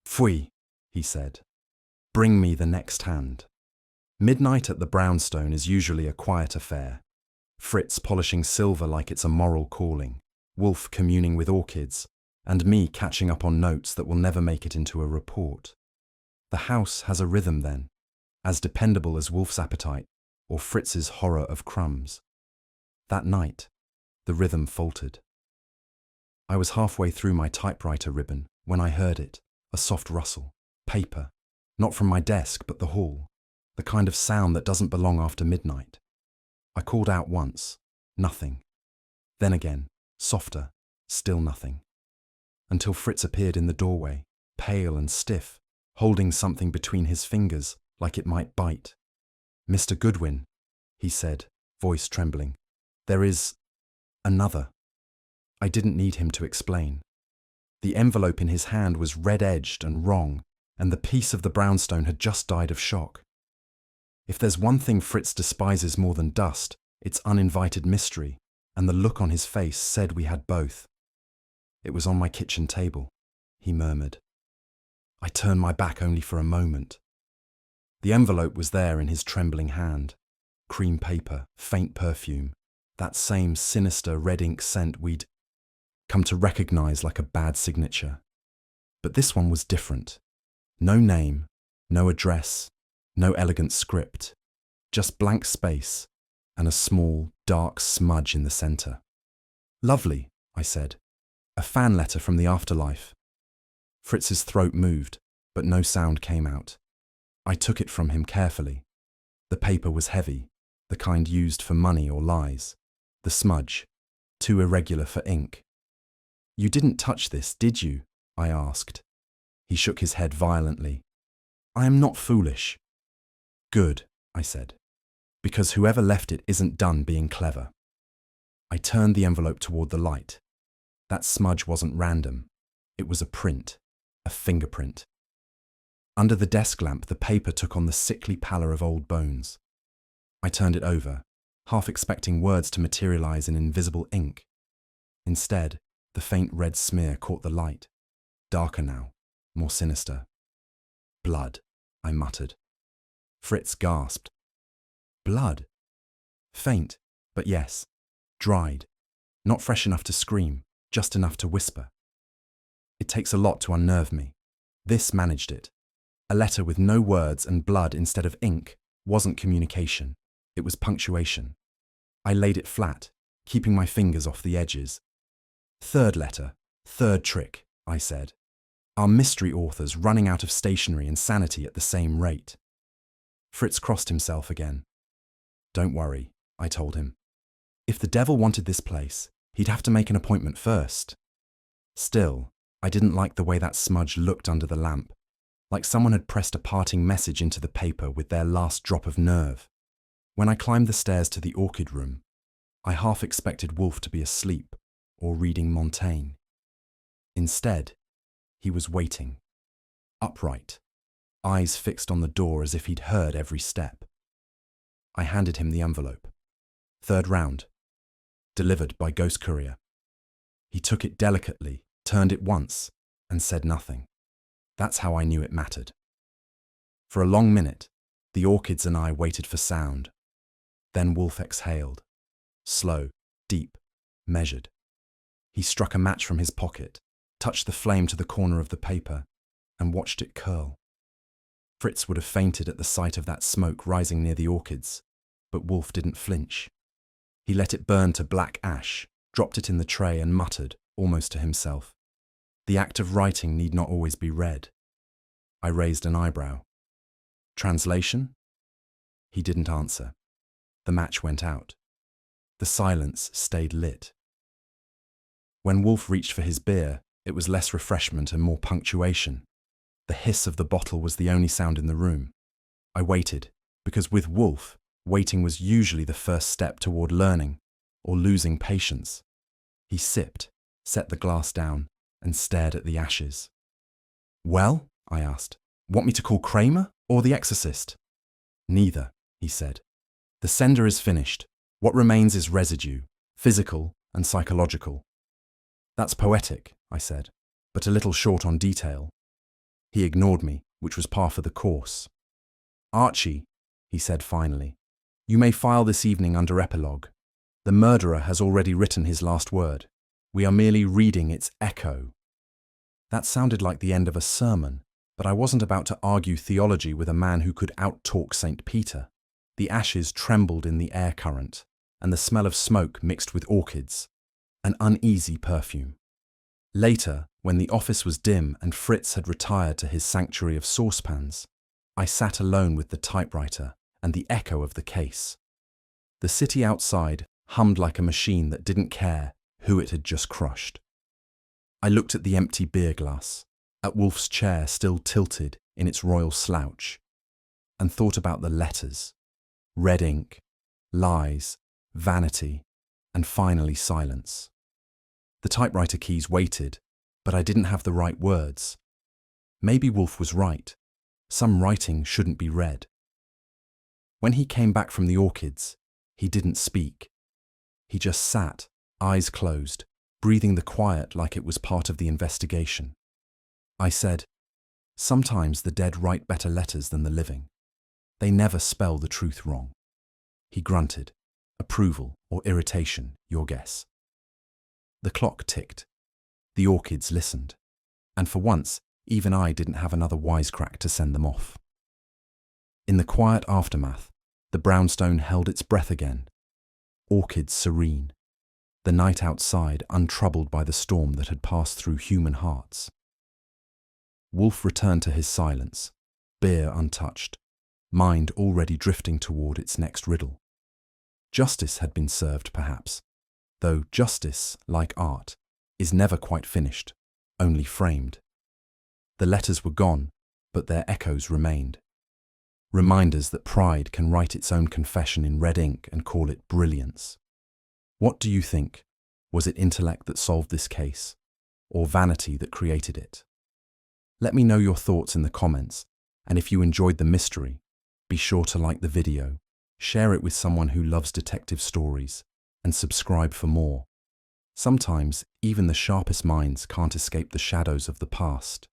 "Pfui," he said. "Bring me the next hand." Midnight at the brownstone is usually a quiet affair. Fritz polishing silver like it's a moral calling, Wolfe communing with orchids, and me catching up on notes that will never make it into a report. The house has a rhythm then, as dependable as Wolfe's appetite or Fritz's horror of crumbs. That night, the rhythm faltered. I was halfway through my typewriter ribbon when I heard it, a soft rustle, paper, not from my desk but the hall, the kind of sound that doesn't belong after midnight. I called out once, nothing. Then again, softer, still nothing. Until Fritz appeared in the doorway, pale and stiff, holding something between his fingers like it might bite. "Mr. Goodwin," he said, voice trembling, "there is another." I didn't need him to explain. The envelope in his hand was red-edged and wrong, and the piece of the brownstone had just died of shock. If there's one thing Fritz despises more than dust, it's uninvited mystery, and the look on his face said we had both. "It was on my kitchen table," he murmured. I turned my back only for a moment. The envelope was there in his trembling hand. Cream paper, faint perfume, that same sinister red ink scent we'd come to recognize like a bad signature. But this one was different. No name, no address, no elegant script, just blank space and a small, dark smudge in the center. "Lovely," I said. "A fan letter from the afterlife." Fritz's throat moved, but no sound came out. I took it from him carefully. The paper was heavy, the kind used for money or lies. The smudge, too irregular for ink. "You didn't touch this, did you?" I asked. He shook his head violently. "I am not foolish." "Good," I said, "because whoever left it isn't done being clever." I turned the envelope toward the light. That smudge wasn't random. It was a print, a fingerprint. Under the desk lamp, the paper took on the sickly pallor of old bones. I turned it over, half expecting words to materialize in invisible ink. Instead, the faint red smear caught the light. Darker now, more sinister. "Blood," I muttered. Fritz gasped. "Blood?" Faint, but yes, dried. Not fresh enough to scream, just enough to whisper. It takes a lot to unnerve me. This managed it. A letter with no words and blood instead of ink wasn't communication. It was punctuation. I laid it flat, keeping my fingers off the edges. "Third letter, third trick," I said. "Our mystery authors running out of stationery and sanity at the same rate." Fritz crossed himself again. "Don't worry," I told him. "If the devil wanted this place, he'd have to make an appointment first." Still, I didn't like the way that smudge looked under the lamp, like someone had pressed a parting message into the paper with their last drop of nerve. When I climbed the stairs to the orchid room, I half expected Wolfe to be asleep or reading Montaigne. Instead, he was waiting, upright, eyes fixed on the door as if he'd heard every step. I handed him the envelope. "Third round. Delivered by ghost courier." He took it delicately, turned it once, and said nothing. That's how I knew it mattered. For a long minute, The orchids and I waited for sound. Then Wolfe exhaled. Slow, deep, measured. He struck a match from his pocket, touched the flame to the corner of the paper, and watched it curl. Fritz would have fainted at the sight of that smoke rising near the orchids, but Wolfe didn't flinch. He let it burn to black ash, dropped it in the tray and muttered, almost to himself, "The act of writing need not always be read." I raised an eyebrow. "Translation?" He didn't answer. The match went out. The silence stayed lit. When Wolfe reached for his beer, it was less refreshment and more punctuation. The hiss of the bottle was the only sound in the room. I waited, because with Wolfe, waiting was usually the first step toward learning or losing patience. He sipped, set the glass down, and stared at the ashes. "Well?" I asked. "Want me to call Kramer or the exorcist?" "Neither," he said. "The sender is finished. What remains is residue, physical and psychological." "That's poetic," I said, "but a little short on detail." He ignored me, which was par for the course. "Archie," he said finally, "you may file this evening under epilogue. The murderer has already written his last word. We are merely reading its echo." That sounded like the end of a sermon, but I wasn't about to argue theology with a man who could out-talk St. Peter. The ashes trembled in the air current, and the smell of smoke mixed with orchids, an uneasy perfume. Later, when the office was dim and Fritz had retired to his sanctuary of saucepans, I sat alone with the typewriter and the echo of the case. The city outside hummed like a machine that didn't care who it had just crushed. I looked at the empty beer glass, at Wolfe's chair still tilted in its royal slouch, and thought about the letters. Red ink, lies, vanity, and finally silence. The typewriter keys waited, but I didn't have the right words. Maybe Wolfe was right. Some writing shouldn't be read. When he came back from the orchids, he didn't speak. He just sat, eyes closed, breathing the quiet like it was part of the investigation. I said, "Sometimes the dead write better letters than the living. They never spell the truth wrong." He grunted. Approval or irritation, your guess. The clock ticked. The orchids listened. And for once, even I didn't have another wisecrack to send them off. In the quiet aftermath, the brownstone held its breath again. Orchids serene. The night outside untroubled by the storm that had passed through human hearts. Wolfe returned to his silence, beer untouched, mind already drifting toward its next riddle. Justice had been served, perhaps, though justice, like art, is never quite finished, only framed. The letters were gone, but their echoes remained. Reminders that pride can write its own confession in red ink and call it brilliance. What do you think? Was it intellect that solved this case, or vanity that created it? Let me know your thoughts in the comments, and if you enjoyed the mystery, be sure to like the video, share it with someone who loves detective stories, and subscribe for more. Sometimes, even the sharpest minds can't escape the shadows of the past.